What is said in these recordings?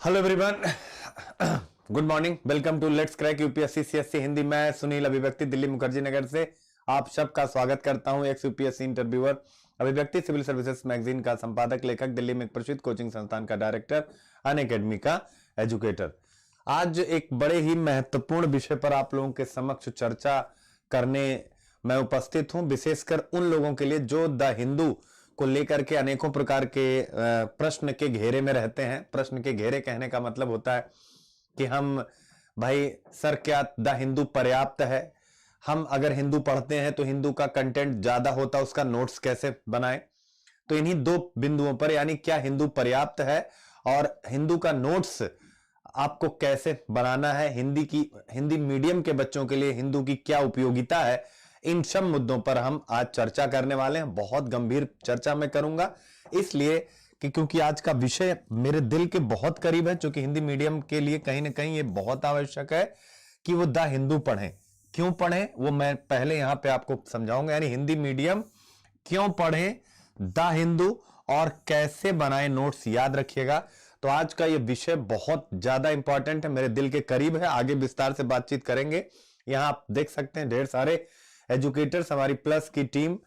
Hello everyone, good morning. Welcome to let's crack UPSC CSC Hindi. मैं सुनील अभिव्यक्ति दिल्ली मुखर्जी नगर से आप सबका स्वागत करता हूं। एक्स यूपीएससी इंटरव्यूअर, अभिव्यक्ति सिविल सर्विसेज मैगजीन का संपादक, लेखक, दिल्ली में एक प्रसिद्ध कोचिंग संस्थान का डायरेक्टर, अनअकैडमी का एजुकेटर। आज एक बड़े ही महत्वपूर्ण विषय पर आप लोगों के समक्ष चर्चा करने मैं उपस्थित हूं, विशेषकर उन लोगों के लिए जो द हिंदू को लेकर के अनेकों प्रकार के प्रश्न के घेरे में रहते हैं। प्रश्न के घेरे कहने का मतलब होता है कि हम भाई सर क्या द हिंदू पर्याप्त है? हम अगर हिंदू पढ़ते हैं तो हिंदू का कंटेंट ज्यादा होता है, उसका नोट्स कैसे बनाएं? तो इन्हीं दो बिंदुओं पर, यानी क्या हिंदू पर्याप्त है और हिंदू का नोट्स आपको कैसे बनाना है, हिंदी मीडियम के बच्चों के लिए हिंदू की क्या उपयोगिता है, इन सब मुद्दों पर हम आज चर्चा करने वाले हैं। बहुत गंभीर चर्चा मैं करूंगा, इसलिए कि क्योंकि आज का विषय मेरे दिल के बहुत करीब है, क्योंकि हिंदी मीडियम के लिए कहीं ना कहीं ये बहुत आवश्यक है कि वो द हिंदू पढ़ें। क्यों पढ़ें वो मैं पहले यहां पे आपको समझाऊंगा, यानी हिंदी मीडियम क्यों पढ़ें द हिंदू और कैसे बनाएं नोट्स, याद रखिएगा। तो आज का ये विषय बहुत ज्यादा इंपॉर्टेंट है, मेरे दिल के करीब है। आगे विस्तार से बातचीत करेंगे। यहां आप देख सकते हैं ढेर सारे एजुकेटर्स, हमारी प्लस की टीम,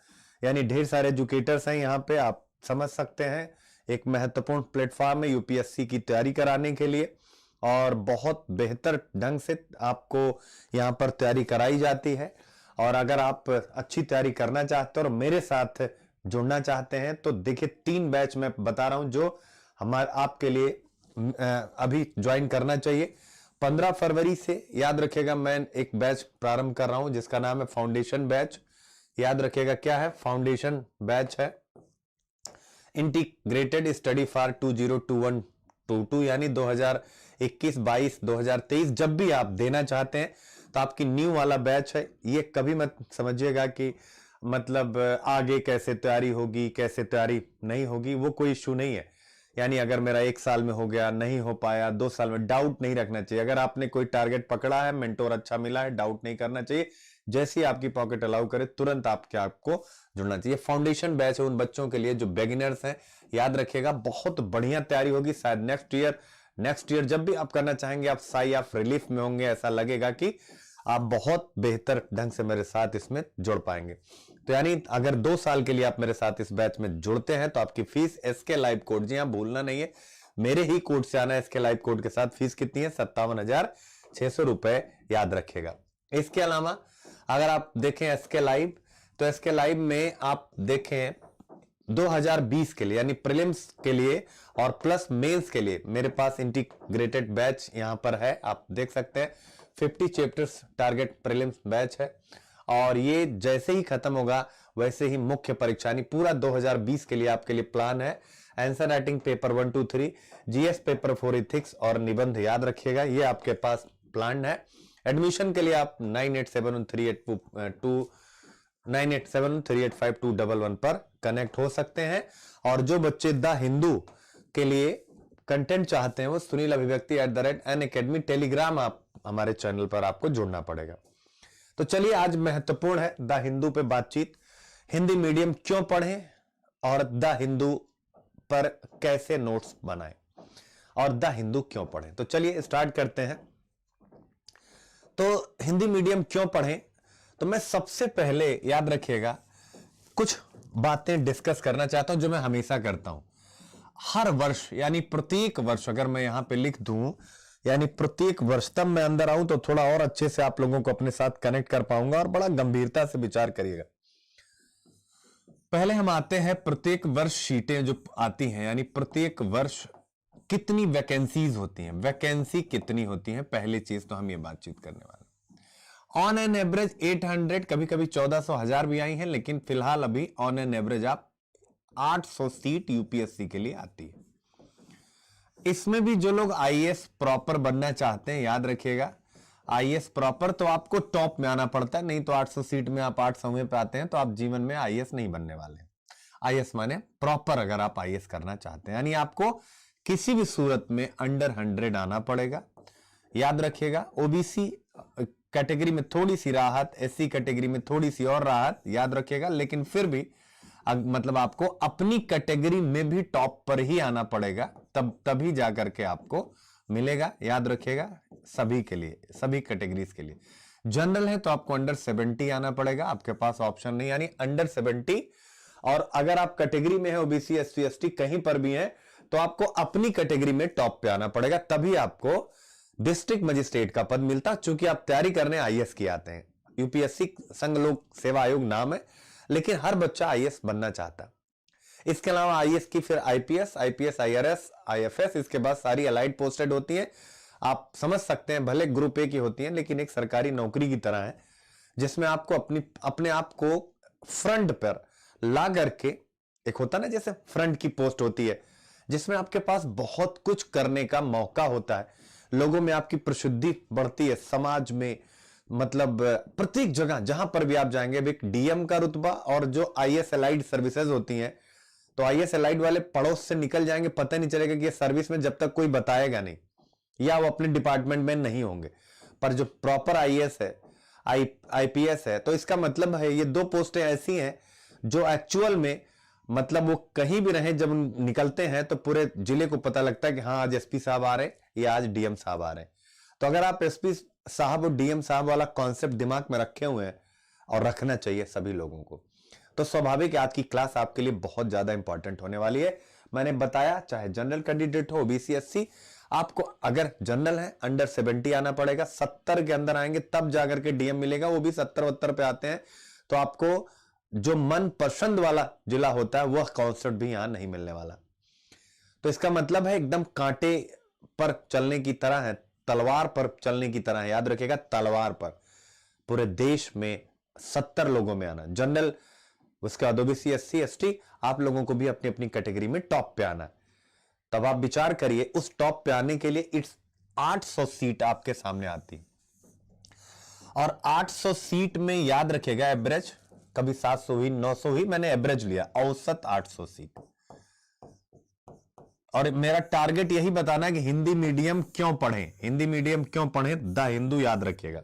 यानी ढेर सारे एजुकेटर्स हैं यहाँ पे। आप समझ सकते हैं एक महत्वपूर्ण प्लेटफॉर्म है यूपीएससी की तैयारी कराने के लिए, और बहुत बेहतर ढंग से आपको यहाँ पर तैयारी कराई जाती है। और अगर आप अच्छी तैयारी करना चाहते हो और मेरे साथ जुड़ना चाहते हैं तो देखिए 3 बैच मैं बता रहा हूं जो हमारे आपके लिए अभी ज्वाइन करना चाहिए। 15 फरवरी से याद रखिएगा मैं एक बैच प्रारंभ कर रहा हूं जिसका नाम है फाउंडेशन बैच। याद रखिएगा क्या है, फाउंडेशन बैच है इंटीग्रेटेड स्टडी फॉर 2021-22, यानी 2021-22 2023 जब भी आप देना चाहते हैं तो आपकी न्यू वाला बैच है। ये कभी मत समझिएगा कि मतलब आगे कैसे तैयारी होगी, कैसे तैयारी नहीं होगी, वो कोई इश्यू नहीं है। यानी अगर मेरा 1 साल में हो गया, नहीं हो पाया, 2 साल में, डाउट नहीं रखना चाहिए। अगर आपने कोई टारगेट पकड़ा है, मेंटोर अच्छा मिला है, डाउट नहीं करना चाहिए। जैसे ही आपकी पॉकेट अलाउ करे तुरंत आपको जुड़ना चाहिए। फाउंडेशन बैच है उन बच्चों के लिए जो बिगिनर्स हैं। याद रखिएगा बहुत बढ़िया तैयारी होगी। शायद नेक्स्ट ईयर जब भी आप करना चाहेंगे आप साई ऑफ रिलीफ में होंगे, ऐसा लगेगा कि आप बहुत बेहतर ढंग से मेरे साथ इसमें जुड़ पाएंगे। तो यानी अगर 2 साल के लिए आप मेरे साथ इस बैच में जुड़ते हैं तो आपकी फीस एसके लाइव कोड, जी हाँ भूलना नहीं है, मेरे ही कोड से आना है। एसके लाइव कोड के साथ फीस कितनी है? 57,600 रुपए, याद रखिएगा। इसके अलावा अगर आप देखें एसके लाइव, तो एसके लाइव में आप देखें 2020 के लिए, यानी प्रीलिम्स के लिए और प्लस मेंस के लिए मेरे पास इंटीग्रेटेड बैच यहां पर है। आप देख सकते हैं 50 चैप्टर्स टारगेट प्रीलिम्स बैच है, और ये जैसे ही खत्म होगा वैसे ही मुख्य परीक्षा, यानी पूरा 2020 के लिए आपके लिए प्लान है। Answer writing paper 1 2 3, GS paper 4 ethics और निबंध, याद रखिएगा ये आपके पास प्लान है। एडमिशन के लिए आप 9871385211 पर कनेक्ट हो सकते हैं। और जो बच्चे द हिंदू के लिए कंटेंट चाहते हैं वो सुनील अभिव्यक्ति @अनअकैडमी टेलीग्राम आप हमारे चैनल पर आपको जुड़ना पड़ेगा। तो चलिए आज महत्वपूर्ण है द हिंदू पे बातचीत। हिंदी मीडियम क्यों पढ़ें और द हिंदू पर कैसे नोट्स बनाएं और द हिंदू क्यों पढ़ें। तो चलिए स्टार्ट करते हैं। तो हिंदी मीडियम क्यों पढ़ें, तो मैं सबसे पहले याद रखिएगा कुछ बातें डिस्कस करना चाहता हूं जो मैं हमेशा करता हूं हर वर्ष, यानी प्रत्येक वर्ष। अगर मैं यहां पे लिख दूं यानी प्रत्येक वर्ष, तब मैं अंदर आऊं तो थोड़ा और अच्छे से आप लोगों को अपने साथ कनेक्ट कर पाऊंगा और बड़ा गंभीरता से विचार करिएगा। पहले हम आते हैं प्रत्येक वर्ष शीटें जो आती हैं, यानी प्रत्येक वर्ष कितनी वैकेंसीज होती हैं, वैकेंसी कितनी होती है, पहली चीज तो हम ये बातचीत करने वाले। ऑन एन एवरेज 800, कभी कभी 1400 1000 भी आई हैं, लेकिन फिलहाल अभी ऑन एन एवरेज आप 800 सीट यूपीएससी के लिए आती है। इसमें भी जो लोग आईएएस प्रॉपर बनना चाहते हैं, याद रखिएगा आईएएस प्रॉपर तो आपको टॉप में आना पड़ता है, नहीं तो 800 सीट में आप 800वें पे आते हैं तो आप जीवन में आईएएस नहीं बनने वाले। आईएएस माने प्रॉपर, अगर आप आईएएस करना चाहते हैं यानी आपको किसी भी सूरत में अंडर 100 आना पड़ेगा। याद रखिएगा ओबीसी कैटेगरी में थोड़ी सी राहत, एससी कैटेगरी में थोड़ी सी और राहत, याद रखिएगा, लेकिन फिर भी मतलब आपको अपनी कैटेगरी में भी टॉप पर ही आना पड़ेगा। तभी जाकर के आपको मिलेगा, याद रखिएगा, सभी के लिए, सभी कैटेगरीज के लिए। जनरल है तो आपको अंडर 70 आना पड़ेगा, आपके पास ऑप्शन नहीं, यानी अंडर 70। और अगर आप कैटेगरी में है ओबीसी एससी एसटी कहीं पर भी है तो आपको अपनी कैटेगरी में टॉप पे आना पड़ेगा, तभी आपको डिस्ट्रिक्ट मजिस्ट्रेट का पद मिलता। चूंकि आप तैयारी करने आईएएस की आते हैं, यूपीएससी संघ लोक सेवा आयोग नाम है, लेकिन हर बच्चा आईएएस बनना चाहता है। इसके अलावा आईएएस की फिर आईपीएस, आईआरएस, आईएफएस, इसके बाद सारी अलाइड पोस्टेड होती हैं। आप समझ सकते हैं, भले ग्रुप ए की होती हैं लेकिन एक सरकारी नौकरी की तरह है, जिसमें आपको अपने आप को फ्रंट पर ला करके, एक होता ना जैसे फ्रंट की पोस्ट होती है जिसमें आपके पास बहुत कुछ करने का मौका होता है, लोगों में आपकी प्रसिद्धि बढ़ती है, समाज में, मतलब प्रत्येक जगह जहां पर भी आप जाएंगे। एक डीएम का रुतबा, और जो आईएएस एलाइड सर्विसेज होती हैं, तो आईएएस एलाइड वाले पड़ोस से निकल जाएंगे, पता नहीं चलेगा कि ये सर्विस में, जब तक कोई बताएगा नहीं, या वो अपने डिपार्टमेंट में नहीं होंगे। पर जो प्रॉपर आईएएस है, आईपीएस है, तो इसका मतलब है ये दो पोस्टें ऐसी हैं जो एक्चुअल में, मतलब वो कहीं भी रहे, जब निकलते हैं तो पूरे जिले को पता लगता है कि हाँ आज एसपी साहब आ रहे हैं या आज डीएम साहब आ रहे हैं। तो अगर आप एसपी साहब और डीएम साहब वाला कॉन्सेप्ट दिमाग में रखे हुए हैं, और रखना चाहिए सभी लोगों को, तो स्वाभाविक आज की क्लास आपके लिए बहुत ज्यादा इंपॉर्टेंट होने वाली है। मैंने बताया, चाहे जनरल कैंडिडेट हो, ओबीसी एससी, आपको अगर जनरल है अंडर 70 आना पड़ेगा, 70 के अंदर आएंगे तब जाकर के डीएम मिलेगा, वो भी 70-72 पे आते हैं तो आपको जो मन पसंद वाला जिला होता है वह कॉन्सेप्ट भी यहां नहीं मिलने वाला। तो इसका मतलब है एकदम कांटे पर चलने की तरह है, तलवार पर चलने की तरह है, याद रखिएगा, तलवार पर। पूरे देश में 70 लोगों में आना जनरल, उसके बाद ओबीसी एससी एसटी, आप लोगों को भी अपनी अपनी कैटेगरी में टॉप पे आना है। तब आप विचार करिए, उस टॉप पे आने के लिए इट्स 800 सीट आपके सामने आती, और 800 सीट में याद रखिएगा एवरेज, कभी 700 हुई, 900 हुई, मैंने एवरेज लिया, औसत 800 सीट। और मेरा टारगेट यही बताना है कि हिंदी मीडियम क्यों पढ़ें, हिंदी मीडियम क्यों पढ़ें, द हिंदू याद रखिएगा,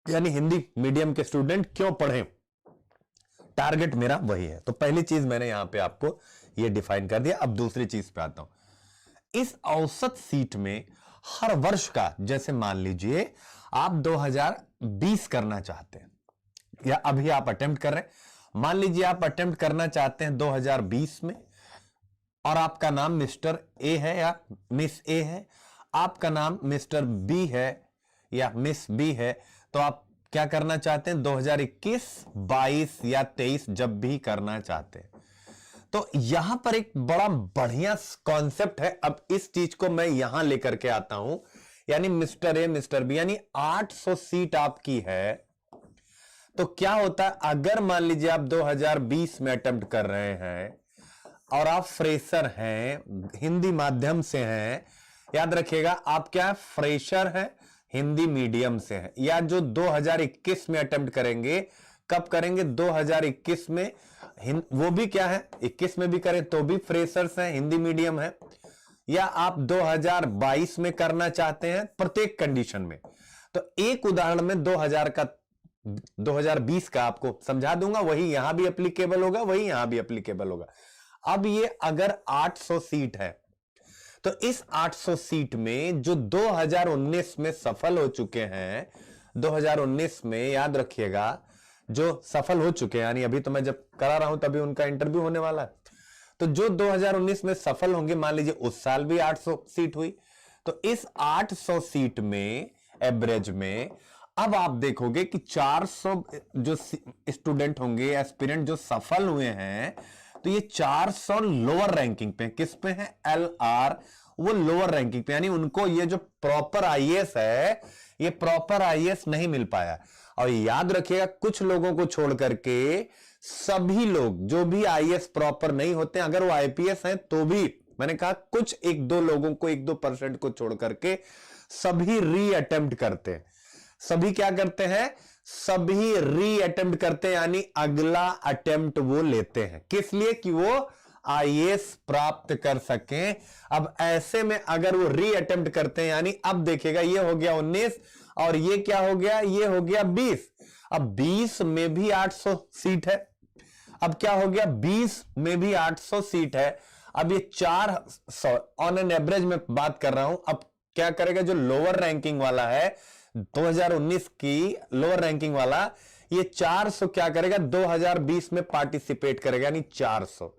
यानी हिंदी मीडियम के स्टूडेंट क्यों पढ़ें, टारगेट मेरा वही है। तो पहली चीज मैंने यहां पे आपको ये डिफाइन कर दिया। अब दूसरी चीज पे आता हूं। इस औसत सीट में हर वर्ष का, जैसे मान लीजिए आप 2020 करना चाहते हैं, या अभी आप अटेम्प्ट कर रहे हैं, मान लीजिए आप अटेम्प्ट करना चाहते हैं 2020 में, और आपका नाम मिस्टर ए है या मिस ए है, आपका नाम मिस्टर बी है या मिस बी है, तो आप क्या करना चाहते हैं 2021, 22 या 23 जब भी करना चाहते हैं। तो यहां पर एक बड़ा बढ़िया कॉन्सेप्ट है। अब इस चीज को मैं यहां लेकर के आता हूं, यानी मिस्टर ए मिस्टर बी, यानी 800 सीट आपकी है। तो क्या होता है, अगर मान लीजिए आप 2020 में अटेम्प्ट कर रहे हैं और आप फ्रेशर हैं, हिंदी माध्यम से हैं, याद रखिएगा आप क्या है, फ्रेशर हैं, हिंदी मीडियम से हैं, या जो 2021 में अटेम्प्ट करेंगे, कब करेंगे 2021 में, वो भी क्या है 21 में भी करें तो भी फ्रेशर्स हैं, हिंदी मीडियम है, या आप 2022 में करना चाहते हैं, प्रत्येक कंडीशन में। तो एक उदाहरण में 2020 का आपको समझा दूंगा, वही यहां भी एप्लीकेबल होगा, वही यहां भी एप्लीकेबल होगा। अब ये अगर 800 सीट है, तो इस 800 सीट में जो 2019 में सफल हो चुके हैं, 2019 में याद रखिएगा जो सफल हो चुके हैं, यानी अभी तो मैं जब करा रहा हूं तभी उनका इंटरव्यू होने वाला है, तो जो 2019 में सफल होंगे, मान लीजिए उस साल भी 800 सीट हुई, तो इस 800 सीट में एवरेज में अब आप देखोगे कि 400 जो स्टूडेंट होंगे, एस्पिरेंट जो सफल हुए हैं, तो ये 400 लोअर रैंकिंग पे, किस पे है, LR, वो लोअर रैंकिंग पे, यानी उनको ये जो प्रॉपर आईएएस है, ये प्रॉपर आईएएस नहीं मिल पाया। और याद रखिएगा, कुछ लोगों को छोड़ करके सभी लोग जो भी आईएएस प्रॉपर नहीं होते, अगर वो आईपीएस हैं तो भी, मैंने कहा कुछ 1-2 लोगों को, 1-2% को छोड़ करके सभी री अटेम्प्ट करते हैं। सभी क्या करते हैं, सभी री अटेम्प्ट करते हैं, यानी अगला अटेम्प्ट वो लेते हैं, किस लिए, कि वो आईएएस प्राप्त कर सकें। अब ऐसे में अगर वो री अटेम्प्ट करते हैं, यानी अब देखिएगा ये हो गया 19 और ये क्या हो गया, ये हो गया 20। अब 20 में भी 800 सीट है, अब क्या हो गया 20 में भी 800 सीट है। अब ये 400 ऑन एन एवरेज में बात कर रहा हूं। अब क्या करेगा जो लोअर रैंकिंग वाला है 2019 की लोअर रैंकिंग वाला, ये 400 क्या करेगा 2020 में पार्टिसिपेट करेगा, यानी 400।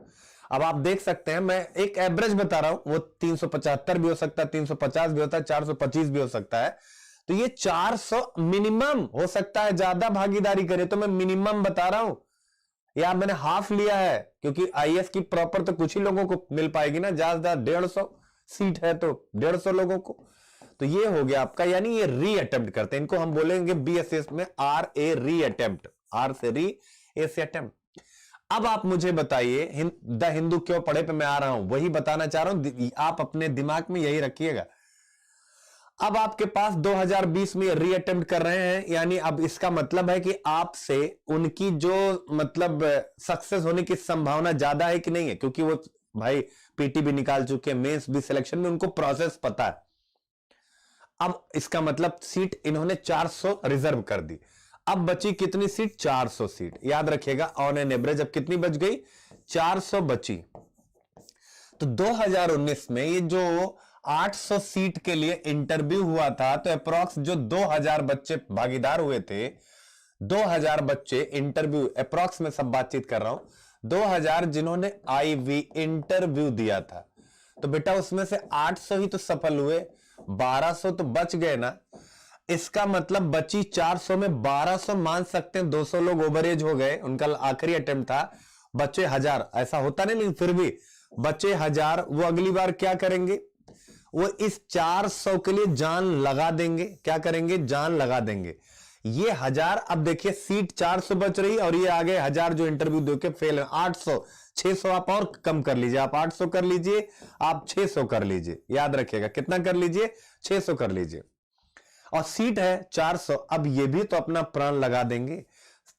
अब आप देख सकते हैं, मैं एक एवरेज बता रहा हूं, वो 375 भी हो सकता है, 350 भी होता है, 425 भी हो सकता है। तो ये 400 मिनिमम हो सकता है, ज्यादा भागीदारी करे तो मैं मिनिमम बता रहा हूं, या मैंने हाफ लिया है, क्योंकि आईएएस की प्रॉपर तो कुछ ही लोगों को मिल पाएगी ना, ज्यादा 150 सीट है तो 150 लोगों को। तो ये हो गया आपका, यानी ये री अटेम्प्ट करते हैं, इनको हम बोलेंगे बीएसएस में आर ए री अटेम्प्ट, आर से री, ए से अटेम्प्ट। अब आप मुझे बताइए द हिंदू क्यों पढ़े पे मैं आ रहा हूं, वही बताना चाह रहा हूं, आप अपने दिमाग में यही रखिएगा। अब आपके पास 2020 में री अटेम्प्ट कर रहे हैं, यानी अब इसका मतलब है कि आपसे उनकी जो मतलब सक्सेस होने की संभावना ज्यादा है कि नहीं है, क्योंकि वो भाई पीटी भी निकाल चुके हैं, मेंस भी, सिलेक्शन में उनको प्रोसेस पता है। अब इसका मतलब सीट इन्होंने 400 रिजर्व कर दी। अब बची कितनी सीट, 400 सीट, याद रखिएगा ऑन एन एवरेज। अब कितनी बच गई, 400 बची। तो 2019 में ये जो 800 सीट के लिए इंटरव्यू हुआ था, तो अप्रॉक्स जो 2000 बच्चे भागीदार हुए थे, 2000 बच्चे इंटरव्यू, अप्रॉक्स में सब बातचीत कर रहा हूं, 2000 जिन्होंने आईवी इंटरव्यू दिया था, तो बेटा उसमें से 800 ही तो सफल हुए, 1200 तो बच गए ना। इसका मतलब बची 400 में 1200 मान सकते हैं, 200 लोग ओवरेज हो गए, उनका आखिरी अटेम्प्ट था, बचे 1000, ऐसा होता नहीं, लेकिन फिर भी बचे 1000। वो अगली बार क्या करेंगे, वो इस 400 के लिए जान लगा देंगे। क्या करेंगे, जान लगा देंगे। ये 1000, अब देखिए सीट 400 बच रही और ये आगे 1000 जो इंटरव्यू देके फेल है, 800, 600 आप और कम कर लीजिए, आप 800 कर लीजिए, आप 600 कर लीजिए, याद रखिएगा कितना कर लीजिए, 600 कर लीजिए, और सीट है 400। अब ये भी तो अपना प्राण लगा देंगे।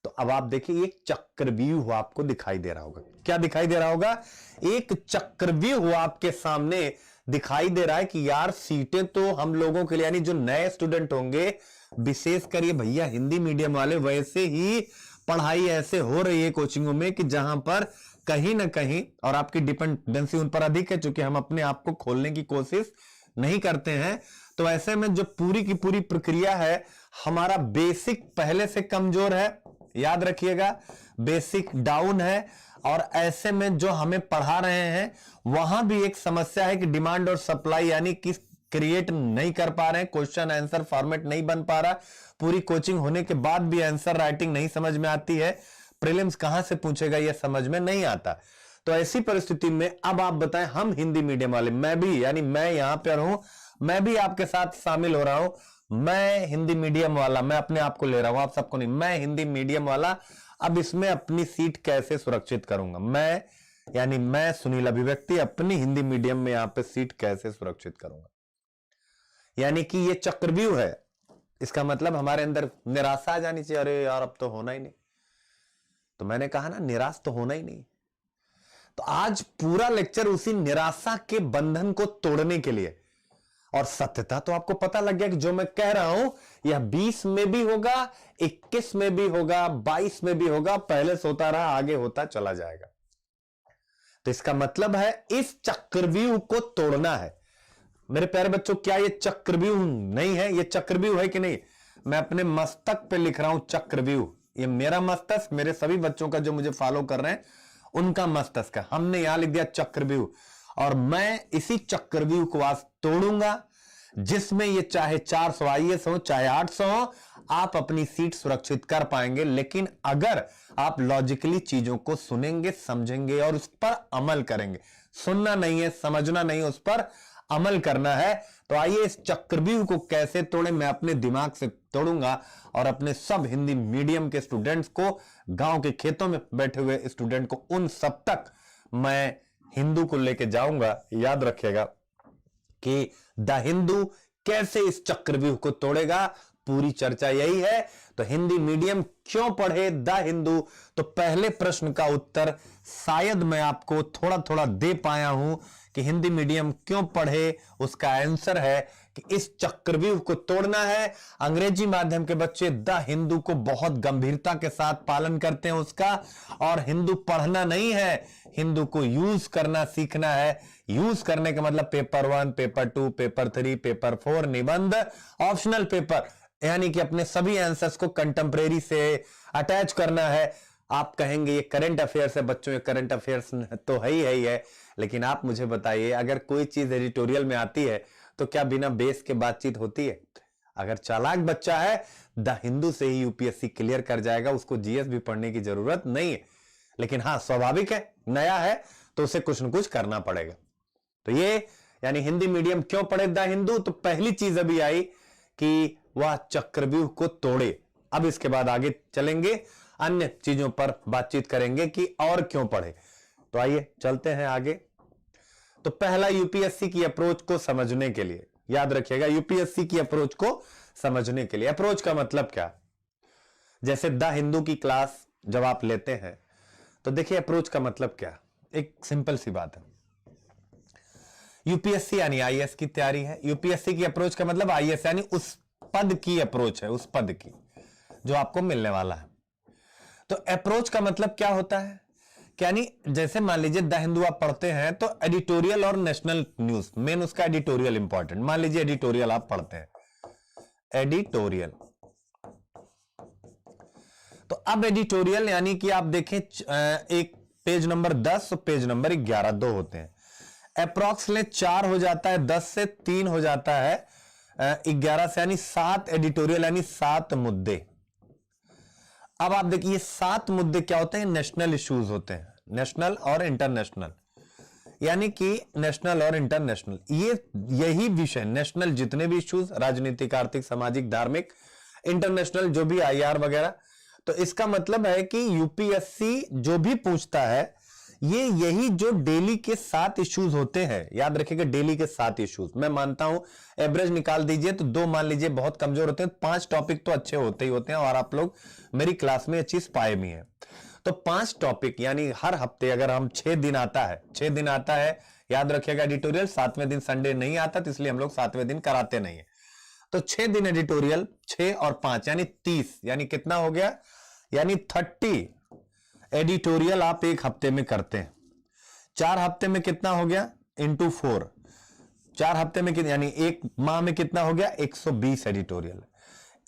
तो अब आप देखिए एक चक्रव्यूह आपको दिखाई दे रहा होगा, क्या दिखाई दे रहा होगा, एक चक्रव्यूह आपके सामने दिखाई दे रहा है कि यार सीटें तो हम लोगों के लिए, यानी जो नए स्टूडेंट होंगे, विशेष कर ये भैया हिंदी मीडियम वाले, वैसे ही पढ़ाई ऐसे हो रही है कोचिंगों में कि जहां पर कहीं ना कहीं, और आपकी डिपेंडेंसी उन पर अधिक है, चूंकि हम अपने आप को खोलने की कोशिश नहीं करते हैं। तो ऐसे में जो पूरी की पूरी प्रक्रिया है, हमारा बेसिक पहले से कमजोर है, याद रखिएगा, बेसिक डाउन है, और ऐसे में जो हमें पढ़ा रहे हैं वहां भी एक समस्या है कि डिमांड और सप्लाई, यानी कि क्रिएट नहीं कर पा रहे हैं, क्वेश्चन आंसर फॉर्मेट नहीं बन पा रहा, पूरी कोचिंग होने के बाद भी आंसर राइटिंग नहीं समझ में आती है, प्रीलिम्स कहां से पूछेगा यह समझ में नहीं आता। तो ऐसी परिस्थिति में अब आप बताएं, हम हिंदी मीडियम वाले, मैं भी, यानी मैं यहां पर हूं, मैं भी आपके साथ शामिल हो रहा हूं, मैं हिंदी मीडियम वाला, मैं अपने आप को ले रहा हूं, आप सबको नहीं, मैं हिंदी मीडियम वाला। अब इसमें अपनी सीट कैसे सुरक्षित करूंगा, मैं, यानी मैं सुनील अभिव्यक्ति अपनी हिंदी मीडियम में यहां पे सीट कैसे सुरक्षित करूंगा, यानी कि ये चक्रव्यूह है। इसका मतलब हमारे अंदर निराशा आ जानी चाहिए, अरे यार अब तो होना ही नहीं। तो मैंने कहा ना, निराश तो होना ही नहीं। तो आज पूरा लेक्चर उसी निराशा के बंधन को तोड़ने के लिए, और सत्यता तो आपको पता लग गया कि जो मैं कह रहा हूं यह 20 में भी होगा, 21 में भी होगा, 22 में भी होगा, पहले से होता रहा, आगे होता चला जाएगा। तो इसका मतलब है इस चक्रव्यूह को तोड़ना है। मेरे प्यारे बच्चों, क्या ये चक्रव्यूह नहीं है, ये चक्रव्यूह है कि नहीं? मैं अपने मस्तक पे लिख रहा हूं चक्रव्यूह, ये मेरा मस्तिष्क, मेरे सभी बच्चों का जो मुझे फॉलो कर रहे हैं उनका मस्तिष्क है, हमने यहां लिख दिया चक्रव्यूह, और मैं इसी चक्रव्यूह को आज तोड़ूंगा, जिसमें ये चाहे 400 आईएएस हो, चाहे 800 हो, आप अपनी सीट सुरक्षित कर पाएंगे। लेकिन अगर आप लॉजिकली चीजों को सुनेंगे, समझेंगे और उस पर अमल करेंगे, सुनना नहीं है, समझना नहीं, उस पर अमल करना है। तो आइए इस चक्रव्यूह को कैसे तोड़े, मैं अपने दिमाग से तोड़ूंगा, और अपने सब हिंदी मीडियम के स्टूडेंट्स को, गांव के खेतों में बैठे हुए स्टूडेंट को, उन सब तक मैं हिंदू को लेके जाऊंगा। याद रखिएगा कि द हिंदू कैसे इस चक्रव्यूह को तोड़ेगा, पूरी चर्चा यही है। तो हिंदी मीडियम क्यों पढ़े द हिंदू? तो पहले प्रश्न का उत्तर शायद मैं आपको थोड़ा थोड़ा दे पाया हूं कि हिंदी मीडियम क्यों पढ़े, उसका आंसर है कि इस चक्रव्यूह को तोड़ना है। अंग्रेजी माध्यम के बच्चे द हिंदू को बहुत गंभीरता के साथ पालन करते हैं उसका, और हिंदू पढ़ना नहीं है, हिंदू को यूज करना सीखना है। यूज करने का मतलब पेपर 1, पेपर 2, पेपर 3, पेपर 4, निबंध, ऑप्शनल पेपर, यानी कि अपने सभी आंसर्स को कंटेम्परेरी से अटैच करना है। आप कहेंगे ये करंट अफेयर्स है बच्चों, ये करंट अफेयर्स तो है ही है, लेकिन आप मुझे बताइए अगर कोई चीज एडिटोरियल में आती है तो क्या बिना बेस के बातचीत होती है? अगर चालाक बच्चा है द हिंदू से ही यूपीएससी क्लियर कर जाएगा, उसको जीएस भी पढ़ने की जरूरत नहीं है। लेकिन हाँ, स्वाभाविक है, नया है तो उसे कुछ न कुछ करना पड़ेगा। तो ये यानी हिंदी मीडियम क्यों पढ़े द हिंदू? तो पहली चीज अभी आई कि वह चक्रव्यूह को तोड़े। अब इसके बाद आगे चलेंगे, अन्य चीजों पर बातचीत करेंगे कि और क्यों पढ़े। तो आइए चलते हैं आगे। तो पहला, यूपीएससी की अप्रोच को समझने के लिए, याद रखिएगा यूपीएससी की अप्रोच को समझने के लिए। अप्रोच का मतलब क्या? जैसे द हिंदू की क्लास जब आप लेते हैं तो देखिए अप्रोच का मतलब क्या, एक सिंपल सी बात है। यूपीएससी यानी आईएएस की तैयारी है, यूपीएससी की अप्रोच का मतलब आईएएस यानी उस पद की अप्रोच है, उस पद की जो आपको मिलने वाला है। तो अप्रोच का मतलब क्या होता है? यानी जैसे मान लीजिए द हिंदू आप पढ़ते हैं तो एडिटोरियल और नेशनल न्यूज, मेन उसका एडिटोरियल इंपॉर्टेंट। मान लीजिए एडिटोरियल आप पढ़ते हैं, एडिटोरियल। तो अब एडिटोरियल यानी कि आप देखें एक पेज नंबर 10 और पेज नंबर 11 दो होते हैं, अप्रॉक्स ले 4 हो जाता है, 10 से 3 हो जाता है, 11 से, यानी 7 एडिटोरियल यानी 7 मुद्दे। अब आप देखिए 7 मुद्दे क्या होते हैं? नेशनल इश्यूज होते हैं, नेशनल और इंटरनेशनल, यानी कि नेशनल और इंटरनेशनल, ये यही विषय, नेशनल जितने भी इश्यूज, राजनीतिक, आर्थिक, सामाजिक, धार्मिक, इंटरनेशनल जो भी आईआर वगैरह। तो इसका मतलब है कि यूपीएससी जो भी पूछता है ये यही जो डेली के 7 इश्यूज होते हैं, याद रखिएगा डेली के 7 इश्यूज। मैं मानता हूं एवरेज निकाल दीजिए तो 2 मान लीजिए बहुत कमजोर होते हैं, 5 टॉपिक तो अच्छे होते ही होते हैं, और आप लोग मेरी क्लास में ये चीज पाए भी हैं। तो 5 टॉपिक यानी हर हफ्ते अगर हम 6 दिन आता है, 6 दिन आता है, याद रखिएगा एडिटोरियल 7वें दिन संडे नहीं आता, तो इसलिए हम लोग 7वें दिन कराते नहीं है। तो 6 दिन एडिटोरियल, 6 और 5 यानी 30, यानी कितना हो गया? यानी 30 एडिटोरियल आप एक हफ्ते में करते हैं। 4 हफ्ते में कितना हो गया? इंटू 4, 4 हफ्ते में कितना, यानी एक माह में कितना हो गया? 120 एडिटोरियल।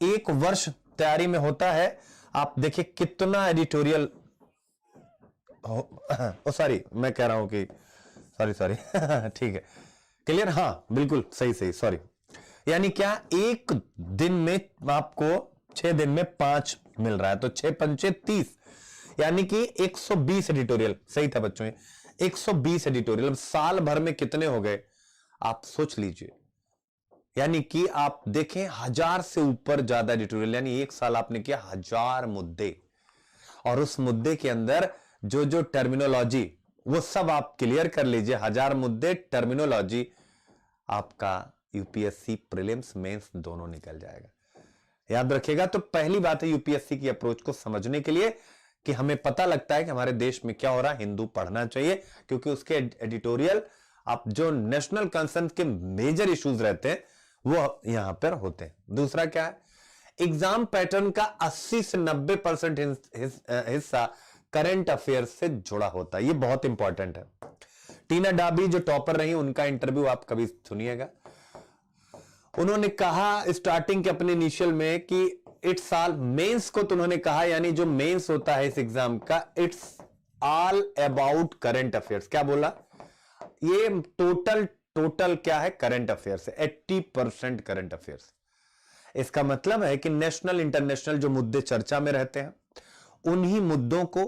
एक वर्ष तैयारी में होता है, आप देखिए कितना एडिटोरियल सॉरी मैं कह रहा हूं कि सॉरी ठीक है, क्लियर? हाँ बिल्कुल सही, सॉरी। यानी क्या, एक दिन में आपको 6 दिन में 5 मिल रहा है, तो 6 पंचे 30, यानी कि 120 एडिटोरियल। सही था बच्चों, 120 एडिटोरियल। अब साल भर में कितने हो गए आप सोच लीजिए, यानी कि आप देखें 1000 से ऊपर ज्यादा एडिटोरियल, यानी एक साल आपने किया 1000 मुद्दे, और उस मुद्दे के अंदर जो जो टर्मिनोलॉजी वो सब आप क्लियर कर लीजिए। 1000 मुद्दे, टर्मिनोलॉजी, आपका यूपीएससी प्रीलिम्स मेंस दोनों निकल जाएगा। याद रखिएगा। तो पहली बात है यूपीएससी की अप्रोच को समझने के लिए कि हमें पता लगता है कि हमारे देश में क्या हो रहा है, हिंदू पढ़ना चाहिए, क्योंकि उसके एडिटोरियल आप जो नेशनल कंसर्न के मेजर इश्यूज रहते हैं वो यहां पर होते हैं। दूसरा क्या है, एग्जाम पैटर्न का 80 से 90% हिस्सा करंट अफेयर से जुड़ा होता है, ये बहुत इंपॉर्टेंट है। टीना डाबी जो टॉपर रही, उनका इंटरव्यू आप कभी सुनिएगा। उन्होंने कहा स्टार्टिंग के अपने इनिशियल में कि इट्स साल मेंस को, तो उन्होंने कहा यानी जो मेंस होता है इस एग्जाम का, it's all about current affairs. क्या बोला? ये टोटल क्या है? करंट अफेयर्स है, 80% करंट अफेयर्स। इसका मतलब है कि नेशनल इंटरनेशनल जो मुद्दे चर्चा में रहते हैं उन्हीं मुद्दों को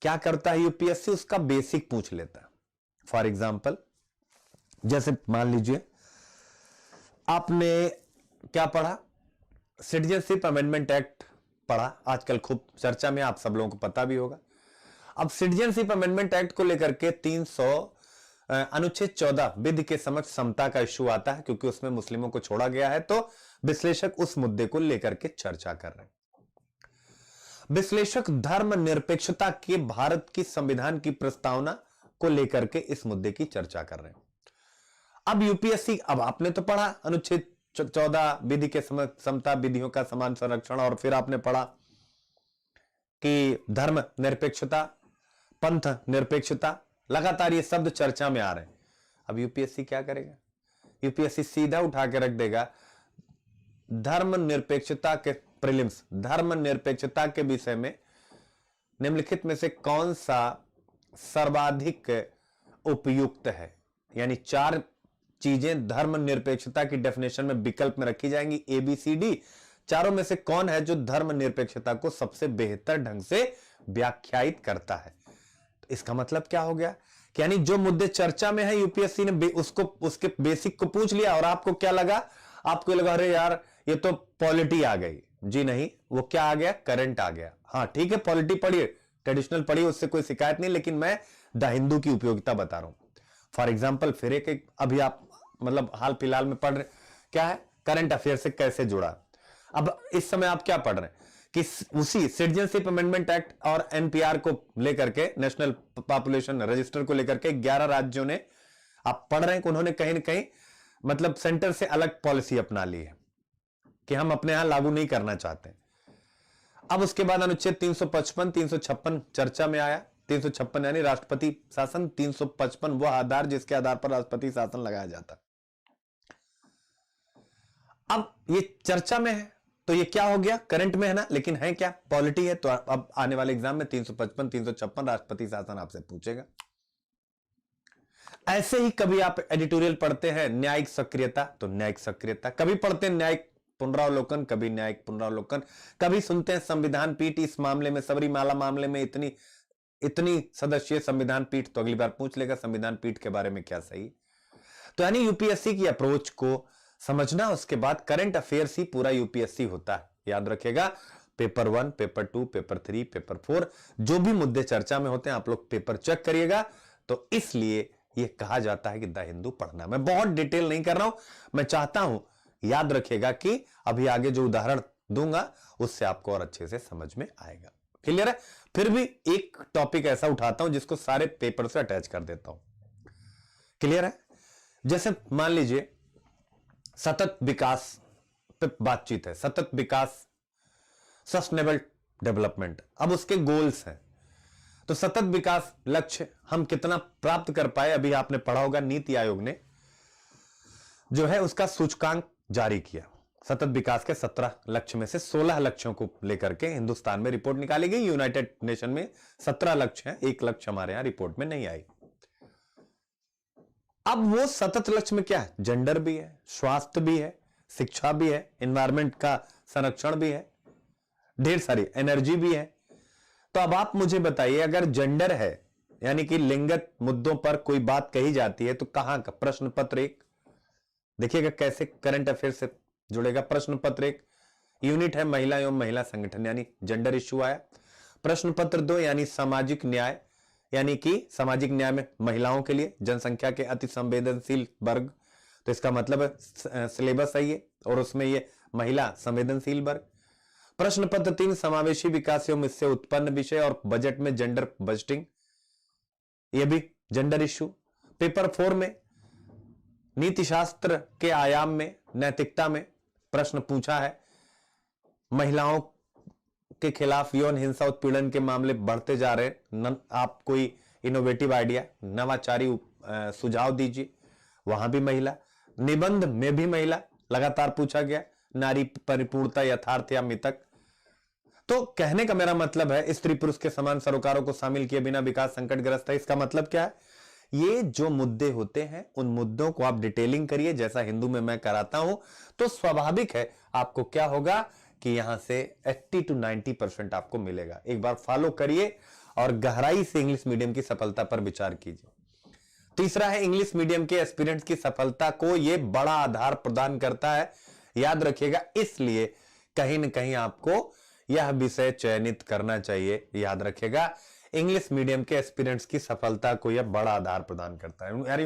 क्या करता है यूपीएससी, उसका बेसिक पूछ लेता है। फॉर एग्जाम्पल, जैसे मान लीजिए आपने क्या पढ़ा, सिटीजनशिप अमेंडमेंट एक्ट पढ़ा, आजकल खूब चर्चा में, आप सब लोगों को पता भी होगा। अब सिटीजनशिप अमेंडमेंट एक्ट को लेकर के 300 अनुच्छेद 14 विधि के समक्ष समता का इश्यू आता है, क्योंकि उसमें मुस्लिमों को छोड़ा गया है, तो विश्लेषक उस मुद्दे को लेकर के चर्चा कर रहे हैं। विश्लेषक धर्म निरपेक्षता के भारत की संविधान की प्रस्तावना को लेकर के इस मुद्दे की चर्चा कर रहे हैं। अब यूपीएससी, अब आपने तो पढ़ा अनुच्छेद 14 विधि के समता विधियों का समान संरक्षण, और फिर आपने पढ़ा कि धर्म निरपेक्षता, पंथ निरपेक्षता, लगातार ये शब्द चर्चा में आ रहे हैं। अब यूपीएससी क्या करेगा? यूपीएससी सीधा उठा के रख देगा धर्म निरपेक्षता के प्रीलिम्स, धर्म निरपेक्षता के विषय में निम्नलिखित में से कौन सा सर्वाधिक उपयुक्त है। यानी 4 चीजें धर्म निरपेक्षता की डेफिनेशन में विकल्प में रखी जाएंगी, ABCD। चारों में से कौन है जो धर्म निरपेक्षता को सबसे बेहतर ढंग से व्याख्यायित करता है। तो इसका मतलब क्या हो गया कि यानी जो मुद्दे चर्चा में है यूपीएससी ने उसको, उसके बेसिक को पूछ लिया, और आपको क्या लगा? आपको लगा अरे यार ये तो पॉलिटी आ गई। जी नहीं, वो क्या आ गया? करंट आ गया। हाँ ठीक है, पॉलिटी पढ़िए, ट्रेडिशनल पढ़िए, उससे कोई शिकायत नहीं, लेकिन मैं द हिंदू की उपयोगिता बता रहा हूं। फॉर एग्जाम्पल फिर एक अभी आप मतलब हाल फिलहाल में पढ़ रहे, क्या है? करंट अफेयर से कैसे जुड़ा। अब इस समय आप क्या पढ़ रहे हैं कि उसी सिटीजनशिप अमेंडमेंट एक्ट और एनपीआर को लेकर के, नेशनल पॉपुलेशन रजिस्टर को लेकर के 11 राज्यों ने, आप पढ़ रहे हैं कि उन्होंने कहीं ना कहीं मतलब सेंटर से अलग पॉलिसी अपना ली है कि हम अपने यहां लागू नहीं करना चाहते। अब उसके बाद अनुच्छेद 355, 356 चर्चा में आया। 356 यानी राष्ट्रपति शासन, 355 वह आधार जिसके आधार पर राष्ट्रपति शासन लगाया जाता। अब ये चर्चा में है तो ये क्या हो गया? करंट में है ना, लेकिन है क्या? पॉलिटी है। तो अब आने वाले एग्जाम में 355, 356 राष्ट्रपति शासन आपसे पूछेगा। ऐसे ही कभी आप एडिटोरियल पढ़ते हैं न्यायिक सक्रियता, तो न्यायिक सक्रियता, कभी पढ़ते हैं न्यायिक पुनरावलोकन, कभी न्यायिक पुनरावलोकन, कभी सुनते हैं संविधान पीठ इस मामले में, सबरीमाला मामले में इतनी सदस्यीय संविधान पीठ, तो अगली बार पूछ लेगा संविधान पीठ के बारे में क्या सही। तो यानी यूपीएससी की अप्रोच को समझना, उसके बाद करंट अफेयर्स ही पूरा यूपीएससी होता है। याद रखिएगा, पेपर 1, पेपर 2, पेपर 3, पेपर 4 जो भी मुद्दे चर्चा में होते हैं आप लोग पेपर चेक करिएगा। तो इसलिए यह कहा जाता है कि द हिंदू पढ़ना। मैं बहुत डिटेल नहीं कर रहा हूं, मैं चाहता हूं याद रखिएगा कि अभी आगे जो उदाहरण दूंगा उससे आपको और अच्छे से समझ में आएगा। क्लियर है? फिर भी एक टॉपिक ऐसा उठाता हूं जिसको सारे पेपर से अटैच कर देता हूं। क्लियर है? जैसे मान लीजिए सतत विकास पे बातचीत है, सतत विकास, सस्टेनेबल डेवलपमेंट। अब उसके गोल्स हैं, तो सतत विकास लक्ष्य हम कितना प्राप्त कर पाए, अभी आपने पढ़ा होगा नीति आयोग ने जो है उसका सूचकांक जारी किया। सतत विकास के 17 लक्ष्य में से 16 लक्ष्यों को लेकर के हिंदुस्तान में रिपोर्ट निकाली गई। यूनाइटेड नेशन में 17 लक्ष्य हैं, एक लक्ष्य हमारे यहां रिपोर्ट में नहीं आई। अब वो सतत लक्ष्य में क्या है? जेंडर भी है, स्वास्थ्य भी है, शिक्षा भी है, एनवायरमेंट का संरक्षण भी है, ढेर सारी एनर्जी भी है। तो अब आप मुझे बताइए, अगर जेंडर है यानी कि लिंगत मुद्दों पर कोई बात कही जाती है तो कहां का? प्रश्न पत्र 1 देखिएगा कैसे करंट अफेयर से जुड़ेगा। प्रश्न पत्र 1 यूनिट है महिला एवं महिला संगठन, यानी जेंडर इश्यू आया। प्रश्न पत्र 2 यानी सामाजिक न्याय, यानी कि सामाजिक न्याय में महिलाओं के लिए, जनसंख्या के अति संवेदनशील वर्ग, तो इसका मतलब है सिलेबस है ये, और उसमें ये महिला संवेदनशील वर्ग। प्रश्न पत्र 3 समावेशी विकास एवं इससे उत्पन्न विषय और बजट में जेंडर बजटिंग, ये भी जेंडर इश्यू। पेपर 4 में नीति शास्त्र के आयाम में, नैतिकता में प्रश्न पूछा है, महिलाओं के खिलाफ यौन हिंसा उत्पीड़न के मामले बढ़ते जा रहे हैं, आप कोई इनोवेटिव आइडिया, नवाचारी सुझाव दीजिए। वहां भी महिला। निबंध में भी महिला लगातार पूछा गया, नारी परिपूर्णता यथार्थ या मिथक। तो कहने का मेरा मतलब है स्त्री पुरुष के समान सरोकारों को शामिल किए बिना विकास संकटग्रस्त है। इसका मतलब क्या है? ये जो मुद्दे होते हैं उन मुद्दों को आप डिटेलिंग करिए, जैसा हिंदू में मैं कराता हूं, तो स्वाभाविक है आपको क्या होगा कि यहां से 80 to 90% आपको मिलेगा। एक बार फॉलो करिए और गहराई से इंग्लिश मीडियम की सफलता पर विचार कीजिए। तीसरा है इंग्लिश मीडियम के एस्पिरेंट्स की सफलता को यह बड़ा आधार प्रदान करता है। याद रखिएगा, इसलिए कहीं ना कहीं आपको यह विषय चयनित करना चाहिए। याद रखिएगा, इंग्लिश मीडियम के एस्पिरेंट्स की सफलता को यह बड़ा आधार प्रदान करता है, यानी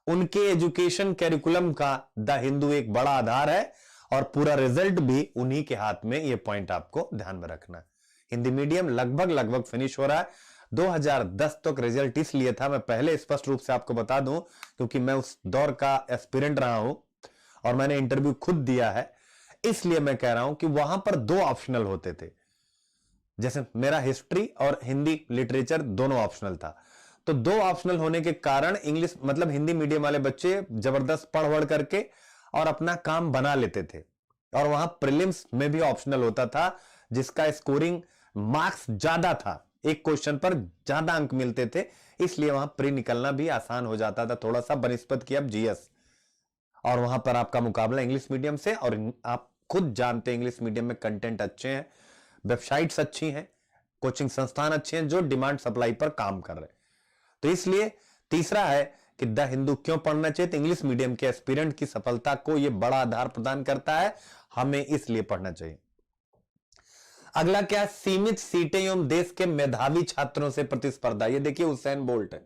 उनके एजुकेशन कैरिकुलम का द हिंदू एक बड़ा आधार है, और पूरा रिजल्ट भी उन्हीं के हाथ में। यह पॉइंट आपको ध्यान में रखना है। हिंदी मीडियम लगभग लगभग फिनिश हो रहा है। 2010 तक रिजल्ट इसलिए था, मैं पहले स्पष्ट रूप से आपको बता दूं, क्योंकि मैं उस दौर का एस्पिरेंट रहा हूं और मैंने इंटरव्यू खुद दिया है, इसलिए मैं कह रहा हूं कि वहां पर 2 ऑप्शनल होते थे। जैसे मेरा हिस्ट्री और हिंदी लिटरेचर दोनों ऑप्शनल था, तो 2 ऑप्शनल होने के कारण इंग्लिश मतलब हिंदी मीडियम वाले बच्चे जबरदस्त पढ़ वढ़ करके और अपना काम बना लेते थे। और वहां प्रीलिम्स में भी ऑप्शनल होता था, जिसका स्कोरिंग मार्क्स ज्यादा था, एक क्वेश्चन पर ज्यादा अंक मिलते थे, इसलिए वहां प्री निकलना भी आसान हो जाता था थोड़ा सा बनिस्पत की अब जीएस। और वहां पर आपका मुकाबला इंग्लिश मीडियम से, और आप खुद जानते हैं इंग्लिश मीडियम में कंटेंट अच्छे हैं, वेबसाइट्स अच्छी हैं, कोचिंग संस्थान अच्छे हैं जो डिमांड सप्लाई पर काम कर रहे हैं। तो इसलिए तीसरा है कि द हिंदू क्यों पढ़ना चाहिए, तो इंग्लिश मीडियम के एस्पिरेंट की सफलता को यह बड़ा आधार प्रदान करता है, हमें इसलिए पढ़ना चाहिए। अगला क्या, सीमित सीटें एवं देश के मेधावी छात्रों से प्रतिस्पर्धा। ये देखिए हुसैन बोल्ट है,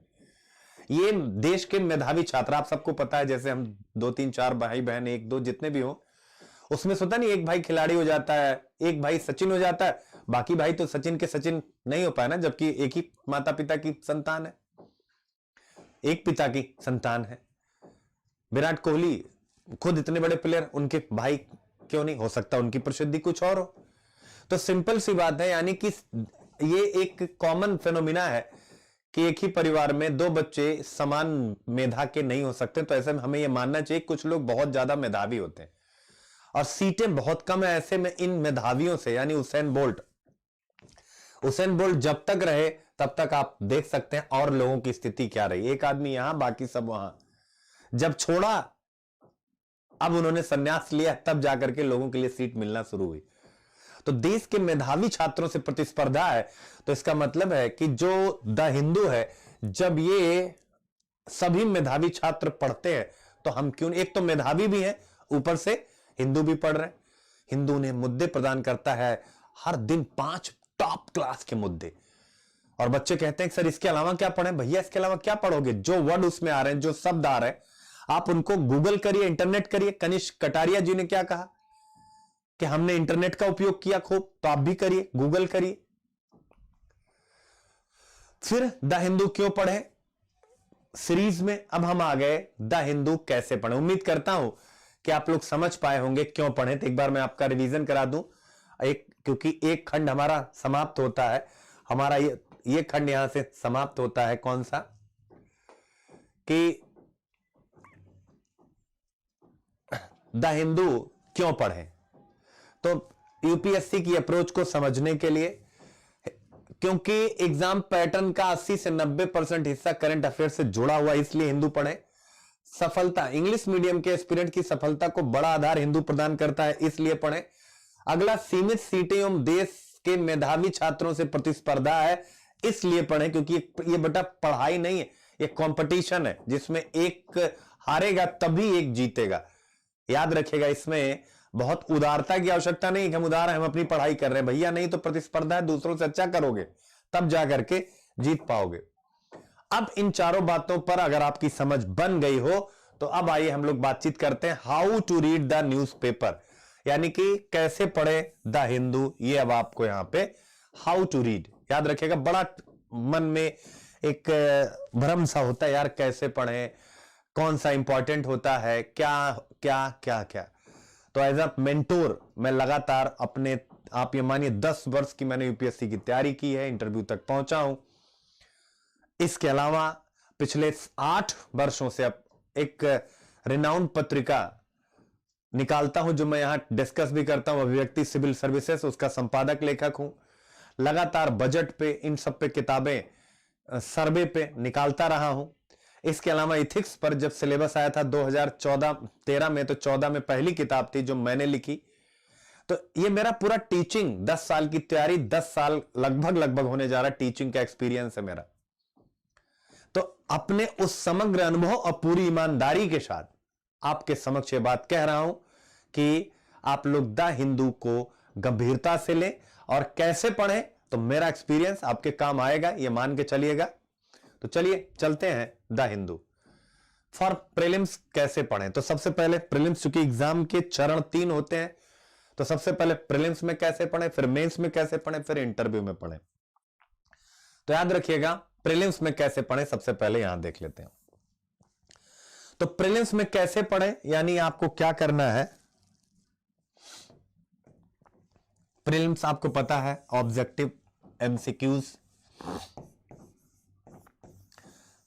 ये देश के मेधावी छात्र, आप सबको पता है, जैसे हम 2-3-4 भाई बहन 1-2 जितने भी हो, उसमें सोता नहीं एक भाई खिलाड़ी हो जाता है, एक भाई सचिन हो जाता है, बाकी भाई तो सचिन के सचिन नहीं हो पाए ना, जबकि एक ही माता पिता की संतान है, एक पिता की संतान है। विराट कोहली खुद इतने बड़े प्लेयर, उनके भाई क्यों नहीं हो सकता उनकी प्रसिद्धि कुछ और हो। तो सिंपल सी बात है, यानी कि ये एक कॉमन फेनोमिना है कि एक ही परिवार में 2 बच्चे समान मेधा के नहीं हो सकते। तो ऐसे में हमें यह मानना चाहिए कुछ लोग बहुत ज्यादा मेधावी होते हैं और सीटें बहुत कम है। ऐसे में इन मेधावियों से, यानी हुसैन बोल्ट जब तक रहे तब तक आप देख सकते हैं और लोगों की स्थिति क्या रही, एक आदमी यहां बाकी सब वहां। जब छोड़ा, अब उन्होंने संन्यास लिया, तब जाकर के लोगों के लिए सीट मिलना शुरू हुई। तो देश के मेधावी छात्रों से प्रतिस्पर्धा है, तो इसका मतलब है कि जो द हिंदू है, जब ये सभी मेधावी छात्र पढ़ते हैं तो हम क्यों, एक तो मेधावी भी हैं, ऊपर से हिंदू भी पढ़ रहे हैं। हिंदू ने मुद्दे प्रदान करता है हर दिन 5 टॉप क्लास के मुद्दे, और बच्चे कहते हैं सर इसके अलावा क्या पढ़ें। भैया इसके अलावा क्या पढ़ोगे, जो वर्ड उसमें आ रहे हैं, जो शब्द आ रहे हैं, आप उनको गूगल करिए, इंटरनेट करिए। कनिष्क कटारिया जी ने क्या कहा कि हमने इंटरनेट का उपयोग किया खूब, तो आप भी करिए, गूगल करिए। फिर द हिंदू क्यों पढ़े सीरीज में अब हम आ गए द हिंदू कैसे पढ़े। उम्मीद करता हूं कि आप लोग समझ पाए होंगे क्यों पढ़े। तो एक बार मैं आपका रिवीजन करा दूं, क्योंकि एक खंड हमारा समाप्त होता है, हमारा ये खंड यहां से समाप्त होता है, कौन सा, कि द हिंदू क्यों पढ़े। तो यूपीएससी की अप्रोच को समझने के लिए, क्योंकि एग्जाम पैटर्न का 80 से 90% हिस्सा करंट अफेयर से जुड़ा हुआ, इसलिए हिंदू पढ़े। सफलता, इंग्लिश मीडियम के एस्पिरेंट की सफलता को बड़ा आधार हिंदू प्रदान करता है, इसलिए पढ़े। अगला, सीमित सीटें एवं देश के मेधावी छात्रों से प्रतिस्पर्धा है, इसलिए पढ़े, क्योंकि ये बेटा पढ़ाई नहीं है, ये कंपटीशन है, जिसमें एक हारेगा तभी एक जीतेगा। याद रखिएगा, इसमें बहुत उदारता की आवश्यकता नहीं कि हम उदार हैं, हम अपनी पढ़ाई कर रहे हैं, भैया नहीं, तो प्रतिस्पर्धा है, दूसरों से अच्छा करोगे तब जाकर के जीत पाओगे। अब इन चारों बातों पर अगर आपकी समझ बन गई हो, तो अब आइए हम लोग बातचीत करते हैं how to read the newspaper, यानी कि कैसे पढ़े द हिंदू। ये अब आपको यहां पे हाउ टू रीड याद रखिएगा। बड़ा मन में एक भ्रम सा होता है, यार कैसे पढ़े, कौन सा इंपॉर्टेंट होता है, क्या क्या क्या क्या। तो एज अ मेंटोर मैं लगातार अपने, आप ये मानिए 10 वर्ष की मैंने यूपीएससी की तैयारी की है, इंटरव्यू तक पहुंचा हूं। इसके अलावा पिछले 8 वर्षों से अब एक रिनाउंड पत्रिका निकालता हूं, जो मैं यहां डिस्कस भी करता हूं, अभिव्यक्ति सिविल सर्विसेज, उसका संपादक लेखक हूं। लगातार बजट पे, इन सब पे किताबें, सर्वे पे निकालता रहा हूं। इसके अलावा इथिक्स पर जब सिलेबस आया था 2014-13 में, तो 14 में पहली किताब थी जो मैंने लिखी। तो ये मेरा पूरा टीचिंग 10 साल की तैयारी, 10 साल लगभग होने जा रहा है, टीचिंग का एक्सपीरियंस है मेरा। तो अपने उस समग्र अनुभव और पूरी ईमानदारी के साथ आपके समक्ष ये बात कह रहा हूं कि आप लोग द हिंदू को गंभीरता से लें और कैसे पढ़ें, तो मेरा एक्सपीरियंस आपके काम आएगा, ये मान के चलिएगा। तो चलिए चलते हैं द हिंदू। फॉर प्रीलिम्स कैसे पढ़ें, तो सबसे पहले प्रीलिम्स, चूंकि एग्जाम के चरण 3 होते हैं, तो सबसे पहले प्रीलिम्स में कैसे पढ़े, फिर मेंस में कैसे पढ़े, फिर इंटरव्यू में पढ़े। तो याद रखिएगा प्रीलिम्स में कैसे पढ़े, सबसे पहले यहां देख लेते हैं। तो प्रीलिम्स में कैसे पढ़े, यानी आपको क्या करना है। प्रीलिम्स आपको पता है ऑब्जेक्टिव एमसीक्यूज।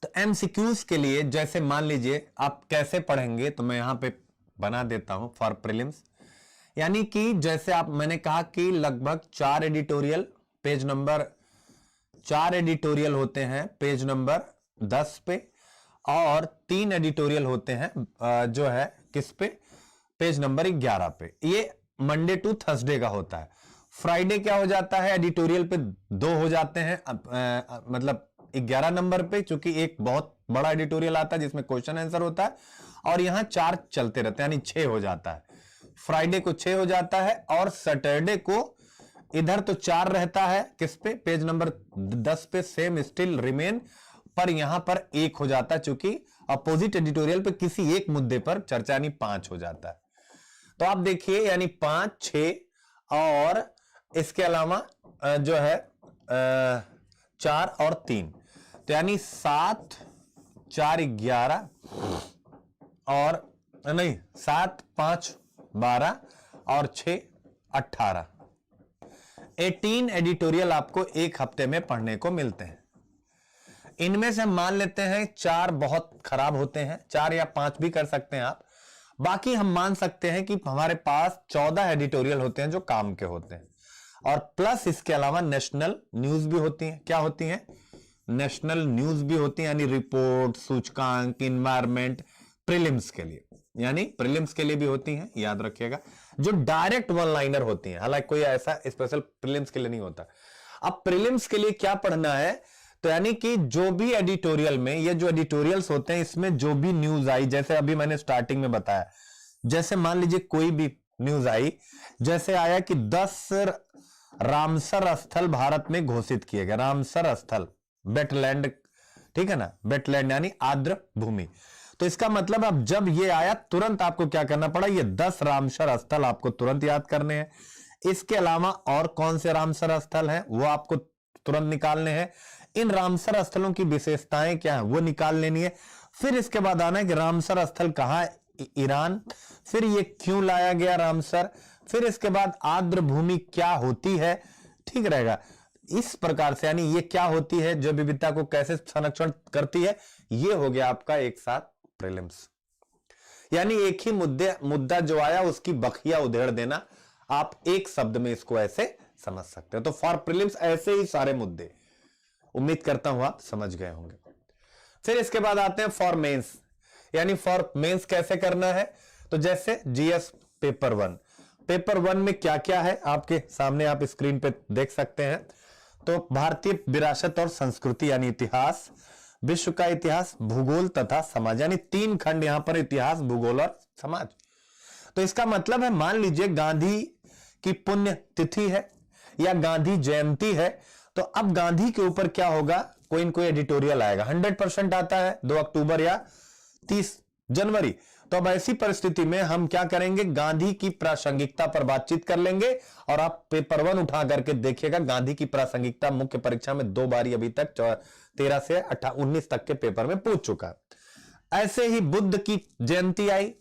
तो एमसीक्यूज के लिए जैसे मान लीजिए आप कैसे पढ़ेंगे, तो मैं यहां पे बना देता हूं फॉर प्रीलिम्स। यानी कि जैसे आप, मैंने कहा कि लगभग 4 एडिटोरियल पेज नंबर 4 एडिटोरियल होते हैं पेज नंबर 10 पे, और 3 एडिटोरियल होते हैं जो है किस पे, पेज नंबर 11 पे। ये मंडे टू थर्सडे का होता है। फ्राइडे क्या हो जाता है, एडिटोरियल पे 2 हो जाते हैं, मतलब 11 नंबर पे, चूंकि एक बहुत बड़ा एडिटोरियल आता है जिसमें क्वेश्चन आंसर होता है, और यहां 4 चलते रहते हैं, यानी 6 हो जाता है। फ्राइडे को 6 हो जाता है, और सैटरडे को इधर तो 4 रहता है किस पे, पेज नंबर 10 पे, सेम स्टिल रिमेन, पर यहां पर 1 हो जाता है, चूंकि अपोजिट एडिटोरियल पे किसी एक मुद्दे पर चर्चा, यानी 5 हो जाता है। तो आप देखिए, यानी 5, 6 और इसके अलावा जो है 4 और 3, तो यानी 7, 4, 11 और नहीं 7, 5, 12 और 6, 18। 18 एडिटोरियल आपको एक हफ्ते में पढ़ने को मिलते हैं। इनमें से मान लेते हैं 4 बहुत खराब होते हैं, 4 या 5 भी कर सकते हैं आप। बाकी हम मान सकते हैं कि हमारे पास 14 एडिटोरियल होते हैं जो काम के होते हैं, और प्लस इसके अलावा नेशनल न्यूज भी होती हैं। क्या होती हैं, नेशनल न्यूज भी होती हैं, यानी रिपोर्ट, सूचकांक, इन्वायरमेंट, प्रीलिम्स के लिए, यानी प्रीलिम्स के लिए भी होती हैं, याद रखिएगा। जो डायरेक्ट वन लाइनर होती हैं, हालांकि कोई ऐसा स्पेशल प्रीलिम्स के लिए नहीं होता। अब प्रीलिम्स के लिए क्या पढ़ना है, तो यानी कि जो भी एडिटोरियल में, ये जो एडिटोरियल्स होते हैं, इसमें जो भी न्यूज आई, जैसे अभी मैंने स्टार्टिंग में बताया, जैसे मान लीजिए कोई भी न्यूज आई, जैसे आया कि 10 रामसर स्थल भारत में घोषित किए गए। रामसर स्थल, वेटलैंड, ठीक है ना, वेटलैंड यानी आर्द्र भूमि। तो इसका मतलब अब जब ये आया, तुरंत आपको क्या करना पड़ा, ये 10 रामसर स्थल आपको तुरंत याद करने हैं। इसके अलावा और कौन से रामसर स्थल हैं वो आपको तुरंत निकालने हैं। इन रामसर स्थलों की विशेषताएं क्या है वो निकाल लेनी है। फिर इसके बाद आना है कि रामसर स्थल कहां है, ईरान। फिर ये क्यों लाया गया रामसर, फिर इसके बाद आर्द्र भूमि क्या होती है, ठीक रहेगा। इस प्रकार से, यानी ये क्या होती है, जो विविधता को कैसे संरक्षण करती है, ये हो गया आपका एक साथ प्रीलिम्स। यानी एक ही मुद्दा जो आया उसकी बखिया उधेड़ देना, आप एक शब्द में इसको ऐसे समझ सकते हो। तो फॉर प्रीलिम्स ऐसे ही सारे मुद्दे, उम्मीद करता हूं आप समझ गए होंगे। फिर इसके बाद आते हैं फॉर मेंस। यानी फॉर मेंस कैसे करना है, तो जैसे जीएस पेपर 1, पेपर 1 में क्या क्या है आपके सामने, आप स्क्रीन पे देख सकते हैं। तो भारतीय विरासत और संस्कृति यानी इतिहास, विश्व का इतिहास, भूगोल तथा समाज, यानी 3 खंड यहां पर, इतिहास, भूगोल और समाज। तो इसका मतलब है, मान लीजिए गांधी की पुण्य तिथि है या गांधी जयंती है, तो अब गांधी के ऊपर क्या होगा, कोई न कोई एडिटोरियल आएगा। 100% आता है 2 अक्टूबर या 30 जनवरी। तो अब ऐसी परिस्थिति में हम क्या करेंगे, गांधी की प्रासंगिकता पर बातचीत कर लेंगे। और आप पेपर 1 उठा करके देखिएगा, गांधी की प्रासंगिकता मुख्य परीक्षा में 2 बार अभी तक 13 से 19 तक के पेपर में पूछ चुका है। ऐसे ही बुद्ध की जयंती आई,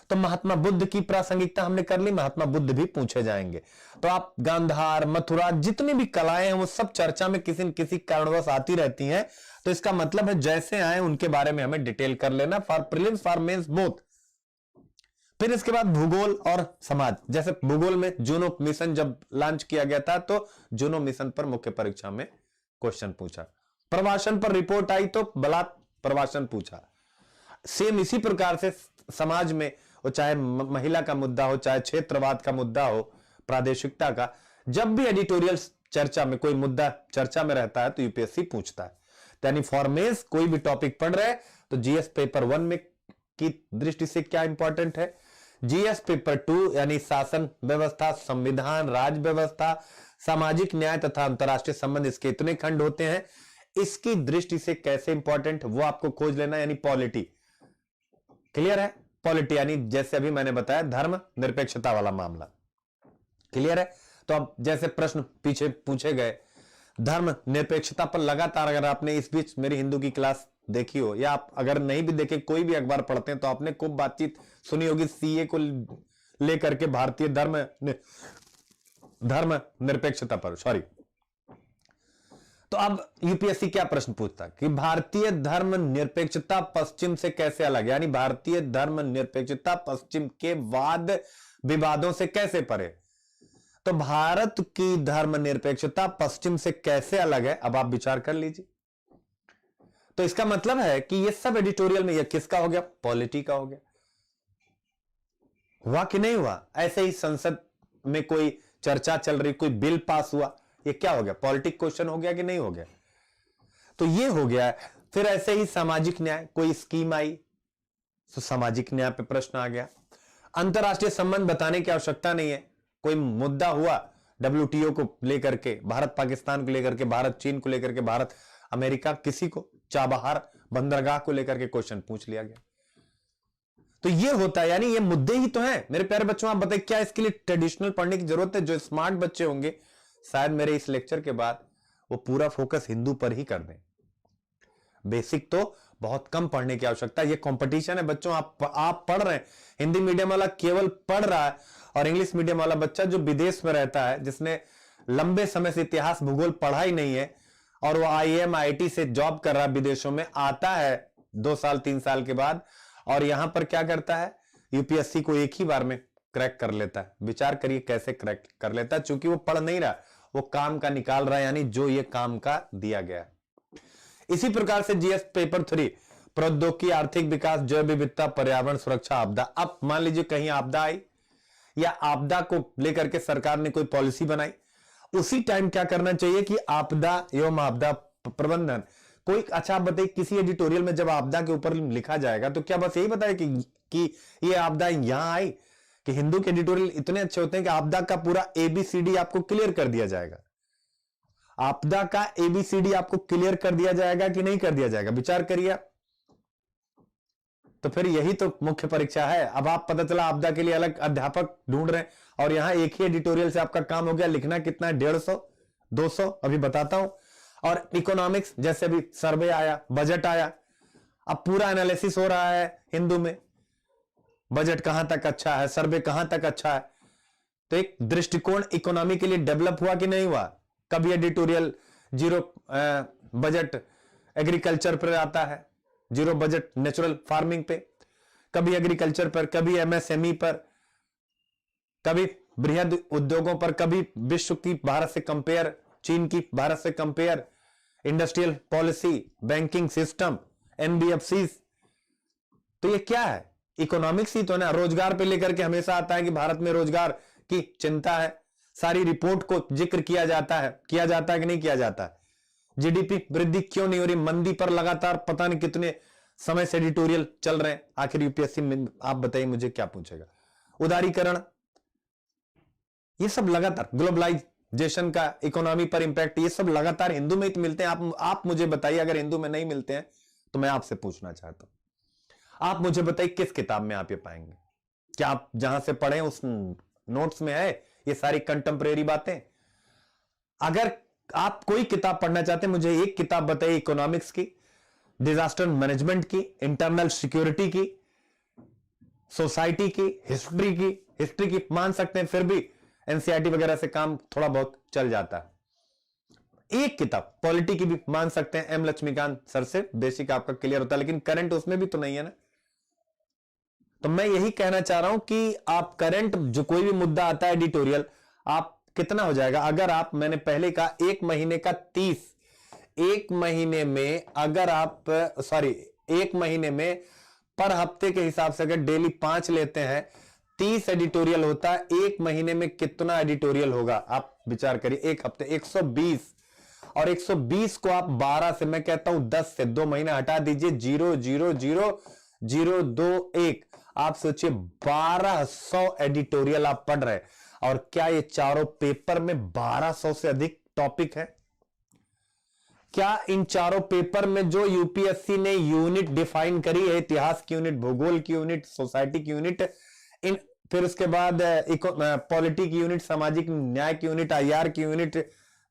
तो महात्मा बुद्ध की प्रासंगिकता हमने कर ली, महात्मा बुद्ध भी पूछे जाएंगे। तो आप गांधार, मथुरा, जितनी भी कलाएं हैं वो सब चर्चा में किसी न किसी कारणवश आती रहती हैं। तो इसका मतलब है जैसे आए उनके बारे में हमें डिटेल कर लेना, for prelims for mains both. फिर इसके बाद भूगोल और समाज। जैसे भूगोल में जूनो मिशन जब लॉन्च किया गया था, तो जूनो मिशन पर मुख्य परीक्षा में क्वेश्चन पूछा। प्रवासन पर रिपोर्ट आई तो बलात् प्रवासन पूछा। सेम इसी प्रकार से समाज में, वो चाहे महिला का मुद्दा हो, चाहे क्षेत्रवाद का मुद्दा हो, प्रादेशिकता का, जब भी एडिटोरियल चर्चा में कोई मुद्दा चर्चा में रहता है तो यूपीएससी पूछता है। यानी फॉर मेंस कोई भी टॉपिक पढ़ रहे हैं तो जीएस पेपर 1 में की दृष्टि से क्या इंपॉर्टेंट है, जीएस पेपर 2 यानी शासन व्यवस्था, संविधान, राज्य व्यवस्था, सामाजिक न्याय तथा अंतरराष्ट्रीय संबंध, इसके इतने खंड होते हैं, इसकी दृष्टि से कैसे इंपॉर्टेंट वो आपको खोज लेना। यानी पॉलिटी, क्लियर है, पॉलिटी यानी जैसे अभी मैंने बताया धर्म निरपेक्षता वाला मामला। क्लियर है? तो अब जैसे प्रश्न पीछे पूछे गए, धर्म निरपेक्षता पर लगातार, अगर आपने इस बीच मेरी हिंदू की क्लास देखी हो या आप अगर नहीं भी देखे, कोई भी अखबार पढ़ते हैं तो आपने खूब बातचीत सुनी होगी सीए को लेकर के, भारतीय धर्म निरपेक्षता पर, सॉरी। तो अब यूपीएससी क्या प्रश्न पूछता कि भारतीय धर्म निरपेक्षता पश्चिम से कैसे अलग, यानी भारतीय धर्म निरपेक्षता पश्चिम के वाद विवादों से कैसे परे। तो भारत की धर्मनिरपेक्षता पश्चिम से कैसे अलग है, अब आप विचार कर लीजिए। तो इसका मतलब है कि ये सब एडिटोरियल में, ये किसका हो गया? पॉलिटी का हो गया। हुआ कि नहीं हुआ? ऐसे ही संसद में कोई चर्चा चल रही, कोई बिल पास हुआ, ये क्या हो गया? पॉलिटिक क्वेश्चन हो गया कि नहीं हो गया? तो ये हो गया। फिर ऐसे ही सामाजिक न्याय, कोई स्कीम आई तो सामाजिक न्याय पे प्रश्न आ गया। अंतरराष्ट्रीय संबंध बताने की आवश्यकता नहीं है, कोई मुद्दा हुआ डब्ल्यूटीओ को लेकर के, भारत पाकिस्तान को लेकर के, भारत चीन को लेकर के, भारत अमेरिका, किसी को चाबहार बंदरगाह को लेकर के क्वेश्चन पूछ लिया गया। तो ये होता है, यानी ये मुद्दे ही तो हैं। मेरे प्यारे बच्चों, आप बताइए क्या इसके लिए ट्रेडिशनल पढ़ने की जरूरत है? जो स्मार्ट बच्चे होंगे शायद मेरे इस लेक्चर के बाद वो पूरा फोकस हिंदू पर ही कर दें। बेसिक तो बहुत कम पढ़ने की आवश्यकता है। ये कंपटीशन है बच्चों, आप पढ़ रहे हैं, हिंदी मीडियम वाला केवल पढ़ रहा है और इंग्लिश मीडियम वाला बच्चा जो विदेश में रहता है, जिसने लंबे समय से इतिहास भूगोल पढ़ा ही नहीं है और वो आईएम आईटी से जॉब कर रहा है, विदेशों में आता है 2 साल 3 साल के बाद और यहां पर क्या करता है? यूपीएससी को एक ही बार में क्रैक कर लेता है। विचार करिए कैसे क्रैक कर लेता है, चूंकि वो पढ़ नहीं रहा, वो काम का निकाल रहा है, यानी जो ये काम का दिया गया। इसी प्रकार से जीएस पेपर 3 प्रौद्योगिकी, आर्थिक विकास, जैव विविधता, पर्यावरण सुरक्षा, आपदा। अब मान लीजिए कहीं आपदा आई या आपदा को लेकर के सरकार ने कोई पॉलिसी बनाई, उसी टाइम क्या करना चाहिए कि आपदा एवं आपदा प्रबंधन, कोई, अच्छा आप बताइए किसी एडिटोरियल में जब आपदा के ऊपर लिखा जाएगा तो क्या बस यही बताए कि ये आपदा यहां आई? कि हिंदू के एडिटोरियल इतने अच्छे होते हैं कि आपदा का पूरा एबीसीडी आपको क्लियर कर दिया जाएगा। आपदा का एबीसीडी आपको क्लियर कर दिया जाएगा कि नहीं कर दिया जाएगा? विचार करिए। तो फिर यही तो मुख्य परीक्षा है। अब आप पता चला आपदा के लिए अलग अध्यापक ढूंढ रहे हैं और यहां एक ही एडिटोरियल से आपका काम हो गया लिखना कितना है? 150 200, अभी बताता हूं। और इकोनॉमिक्स, जैसे अभी सर्वे आया, बजट आया, अब पूरा एनालिसिस हो रहा है हिंदू में, बजट कहां तक अच्छा है, सर्वे कहां तक अच्छा है। तो एक दृष्टिकोण इकोनॉमी के लिए डेवलप हुआ कि नहीं हुआ? कभी एडिटोरियल जीरो बजट एग्रीकल्चर पर आता है, जीरो बजट नेचुरल फार्मिंग पे, कभी एग्रीकल्चर पर, कभी एमएसएमई पर, कभी बृहद उद्योगों पर, कभी विश्व की भारत से कंपेयर, चीन की भारत से compare, industrial policy, banking system, NBFC. तो ये क्या है? इकोनॉमिक्स ही तो ना। रोजगार पे लेकर के हमेशा आता है कि भारत में रोजगार की चिंता है, सारी रिपोर्ट को जिक्र किया जाता है कि नहीं किया जाता है? जीडीपी वृद्धि क्यों नहीं हो रही? मंदी पर लगातार पता नहीं कितने समय से एडिटोरियल चल रहे हैं। आखिर यूपीएससी में आप बताइए मुझे क्या पूछेगा? उदारीकरण, ये सब लगातार, ग्लोबलाइजेशन का इकोनॉमी पर इंपैक्ट, ये सब लगातार हिंदू में ही मिलते हैं। आप मुझे बताइए, अगर हिंदू में नहीं मिलते हैं तो मैं आपसे पूछना चाहता हूं, आप मुझे बताइए किस किताब में आप ये पाएंगे? क्या आप जहां से पढ़े उस नोट्स में है ये सारी कंटेम्परेरी बातें? अगर आप कोई किताब पढ़ना चाहते हैं, मुझे एक किताब बताइए इकोनॉमिक्स की, डिजास्टर मैनेजमेंट की, इंटरनल सिक्योरिटी की, सोसाइटी की, हिस्ट्री की मान सकते हैं, फिर भी एनसीईआरटी वगैरह से काम थोड़ा बहुत चल जाता है। एक किताब पॉलिटी की भी मान सकते हैं, एम लक्ष्मीकांत सर से बेसिक आपका क्लियर होता है, लेकिन करंट उसमें भी तो नहीं है ना। तो मैं यही कहना चाह रहा हूं कि आप करंट जो कोई भी मुद्दा आता है एडिटोरियल, आप कितना हो जाएगा? अगर आप, मैंने पहले कहा 1 महीने का 30, 1 महीने में अगर आप, सॉरी 1 महीने में पर हफ्ते के हिसाब से अगर डेली 5 लेते हैं, 30 एडिटोरियल होता है। 1 महीने में कितना एडिटोरियल होगा? आप विचार करिए, एक हफ्ते 120, और 120 को आप 12 से, मैं कहता हूं 10 से 2 महीने हटा दीजिए, 0 0 0 0 2 1, आप सोचिए 1200 एडिटोरियल आप पढ़ रहे हैं। और क्या ये चारों पेपर में 1200 से अधिक टॉपिक है? क्या इन चारों पेपर में जो यूपीएससी ने यूनिट डिफाइन करी है, इतिहास की यूनिट, भूगोल की यूनिट, सोसाइटी की यूनिट, इन फिर उसके बाद पॉलिटी की यूनिट, सामाजिक न्याय की यूनिट, आईआर की यूनिट,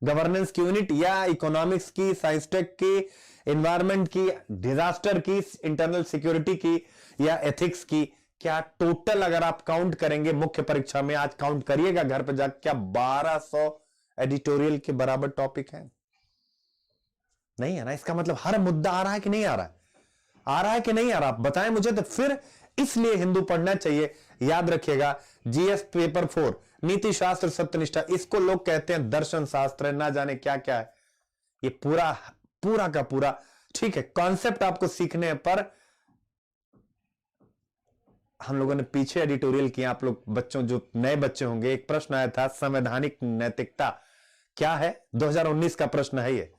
गवर्नेंस की यूनिट, या इकोनॉमिक्स की, साइंस टेक की, एनवायरमेंट की, डिजास्टर की, इंटरनल सिक्योरिटी की, या एथिक्स की। क्या टोटल अगर आप काउंट करेंगे मुख्य परीक्षा में, आज काउंट करिएगा घर पर जाकर, क्या 1200 एडिटोरियल के बराबर टॉपिक है? नहीं है ना। इसका मतलब हर मुद्दा आ रहा है कि नहीं आ रहा है? आ रहा है कि नहीं आ रहा? आप बताएं मुझे। तो फिर इसलिए हिंदू पढ़ना चाहिए। याद रखिएगा, जीएस पेपर 4, नीति शास्त्र सत्यनिष्ठा, इसको लोग कहते हैं दर्शन शास्त्र, ना जाने क्या क्या है। ये पूरा पूरा का पूरा ठीक है, कॉन्सेप्ट आपको सीखने पर हम लोगों ने पीछे एडिटोरियल किया। आप लोग बच्चों, जो नए बच्चे होंगे, एक प्रश्न आया था, संवैधानिक नैतिकता क्या है? 2019 का प्रश्न है ये।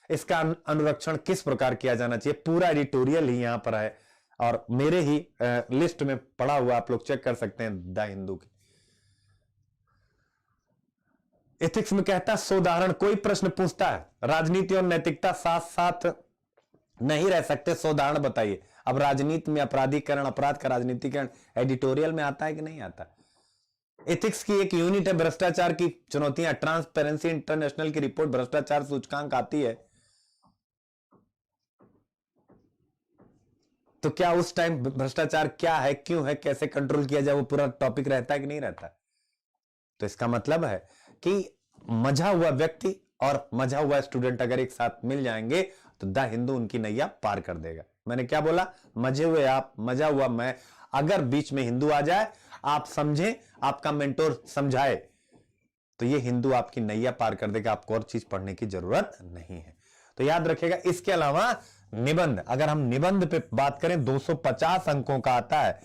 इसका अनुरक्षण किस प्रकार किया जाना चाहिए, पूरा एडिटोरियल ही यहां पर है और मेरे ही लिस्ट में पड़ा हुआ, आप लोग चेक कर सकते हैं द हिंदू की। एथिक्स में कहता है, सोदाहरण कोई प्रश्न पूछता है, राजनीति और नैतिकता साथ साथ नहीं रह सकते, सोदाहरण बताइए। अब राजनीति में अपराधीकरण, अपराध का राजनीतिकरण एडिटोरियल में आता है कि नहीं आता? एथिक्स की एक यूनिट है, भ्रष्टाचार की चुनौतियां, ट्रांसपेरेंसी इंटरनेशनल की रिपोर्ट भ्रष्टाचार सूचकांक आती है। तो क्या उस टाइम भ्रष्टाचार क्या है, क्यों है, कैसे कंट्रोल किया जाए, वो पूरा टॉपिक रहता है कि नहीं रहता? तो इसका मतलब है कि मजा हुआ व्यक्ति और मजा हुआ स्टूडेंट अगर एक साथ मिल जाएंगे तो द हिंदू उनकी नैया पार कर देगा। मैंने क्या बोला? मजे हुए आप, मजा हुआ मैं। अगर बीच में हिंदू आ जाए, आप समझें, आपका मेंटोर समझाए, तो ये हिंदू आपकी नैया पार कर देगा, आपको और चीज पढ़ने की जरूरत नहीं है। तो याद रखिएगा। इसके अलावा निबंध, अगर हम निबंध पे बात करें, 250 अंकों का आता है।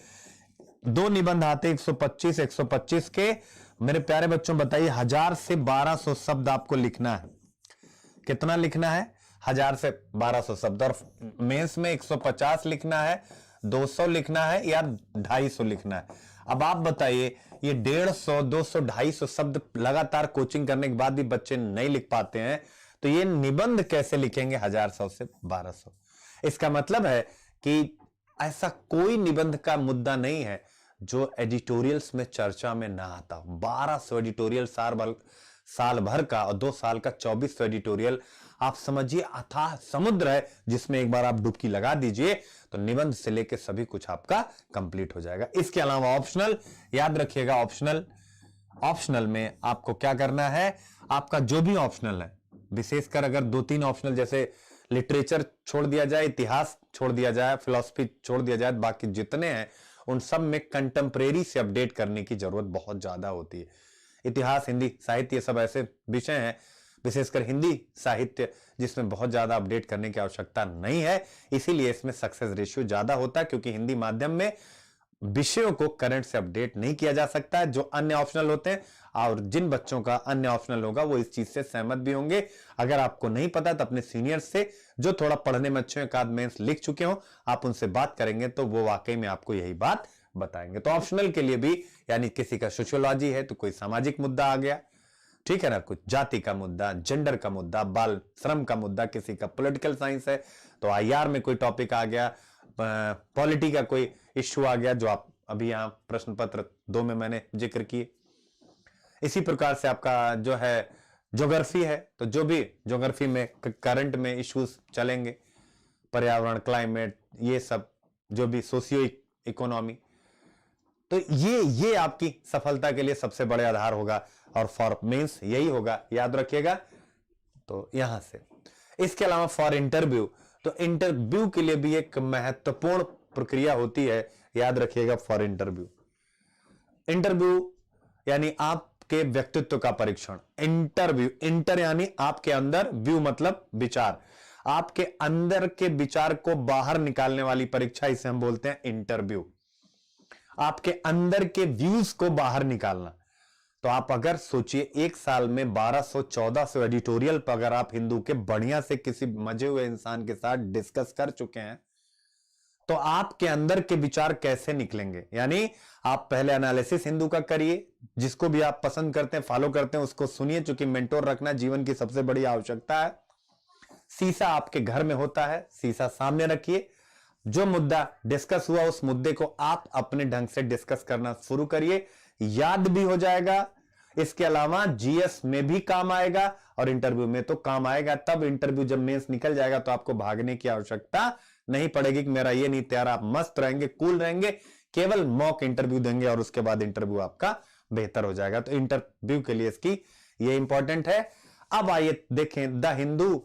2 निबंध आते 125 125 के। मेरे प्यारे बच्चों बताइए, 1000 से 1200 शब्द आपको लिखना है। कितना लिखना है? 1000 से 1200 शब्द। और मेंस में 150 लिखना है, 200 लिखना है, या 250 लिखना है। अब आप बताइए, ये 150, 200, 250 शब्द लगातार कोचिंग करने के बाद भी बच्चे नहीं लिख पाते हैं, तो ये निबंध कैसे लिखेंगे 1000 से 1200? इसका मतलब है कि ऐसा कोई निबंध का मुद्दा नहीं है जो एडिटोरियल्स में चर्चा में ना आता। 1200 एडिटोरियल साल भर का, और 2 साल का 2400 एडिटोरियल। आप समझिए अथाह समुद्र है, जिसमें एक बार आप डुबकी लगा दीजिए तो निबंध से लेकर सभी कुछ आपका कंप्लीट हो जाएगा। इसके अलावा ऑप्शनल, याद रखिएगा, ऑप्शनल में आपको क्या करना है, आपका जो भी ऑप्शनल है, विशेषकर अगर 2-3 ऑप्शनल जैसे लिटरेचर छोड़ दिया जाए, इतिहास छोड़ दिया जाए, फिलॉसफी छोड़ दिया जाए, बाकी जितने हैं उन सब में कंटेम्परेरी से अपडेट करने की जरूरत बहुत ज्यादा होती है। इतिहास, हिंदी, साहित्य, ये सब ऐसे विषय हैं, विशेषकर हिंदी साहित्य, जिसमें बहुत ज्यादा अपडेट करने की आवश्यकता नहीं है। इसीलिए इसमें सक्सेस रेशियो ज्यादा होता है, क्योंकि हिंदी माध्यम में विषयों को करंट से अपडेट नहीं किया जा सकता है, जो अन्य ऑप्शनल होते हैं। और जिन बच्चों का अन्य ऑप्शनल होगा वो इस चीज से सहमत भी होंगे। अगर आपको नहीं पता तो अपने सीनियर्स से, जो थोड़ा पढ़ने में अच्छे, एक आध मेंस लिख चुके हो, आप उनसे बात करेंगे तो वो वाकई में आपको यही बात बताएंगे। तो ऑप्शनल के लिए भी, यानी किसी का सोशियोलॉजी है तो कोई सामाजिक मुद्दा आ गया, ठीक है ना, कुछ जाति का मुद्दा, जेंडर का मुद्दा, बाल श्रम का मुद्दा, किसी का पॉलिटिकल साइंस है तो आईआर में कोई टॉपिक आ गया, पॉलिटी का कोई इश्यू आ गया, जो आप अभी यहां प्रश्न पत्र 2 में मैंने जिक्र किए। इसी प्रकार से आपका जो है ज्योग्राफी है, तो जो भी ज्योग्राफी में करंट में इश्यूज चलेंगे, पर्यावरण, क्लाइमेट, ये सब, जो भी सोशियो इकोनॉमी, तो ये आपकी सफलता के लिए सबसे बड़े आधार होगा। और फॉर मेंस यही होगा, याद रखिएगा। तो यहां से इसके अलावा फॉर इंटरव्यू, तो इंटरव्यू के लिए भी एक महत्वपूर्ण प्रक्रिया होती है, याद रखिएगा। फॉर इंटरव्यू यानी आपके व्यक्तित्व का परीक्षण। इंटरव्यू, इंटर यानी आपके अंदर, व्यू मतलब विचार, आपके अंदर के विचार को बाहर निकालने वाली परीक्षा, इसे हम बोलते हैं इंटरव्यू। आपके अंदर के व्यूज को बाहर निकालना। तो आप अगर सोचिए, एक साल में 1200-1400 एडिटोरियल पर अगर आप हिंदू के बढ़िया से किसी मजे हुए इंसान के साथ डिस्कस कर चुके हैं, तो आपके अंदर के विचार कैसे निकलेंगे। यानी आप पहले एनालिसिस हिंदू का करिए, जिसको भी आप पसंद करते हैं, फॉलो करते हैं, उसको सुनिए, चूंकि मेंटोर रखना जीवन की सबसे बड़ी आवश्यकता है। शीशा आपके घर में होता है, शीशा सामने रखिए, जो मुद्दा डिस्कस हुआ उस मुद्दे को आप अपने ढंग से डिस्कस करना शुरू करिए, याद भी हो जाएगा। इसके अलावा जीएस में भी काम आएगा और इंटरव्यू में तो काम आएगा। तब इंटरव्यू जब मेंस निकल जाएगा तो आपको भागने की आवश्यकता नहीं पड़ेगी कि मेरा ये नहीं तैयार। आप मस्त रहेंगे, कूल रहेंगे, केवल मॉक इंटरव्यू देंगे और उसके बाद इंटरव्यू आपका बेहतर हो जाएगा। तो इंटरव्यू के लिए इसकी ये इंपॉर्टेंट है। अब आइए देखें द हिंदू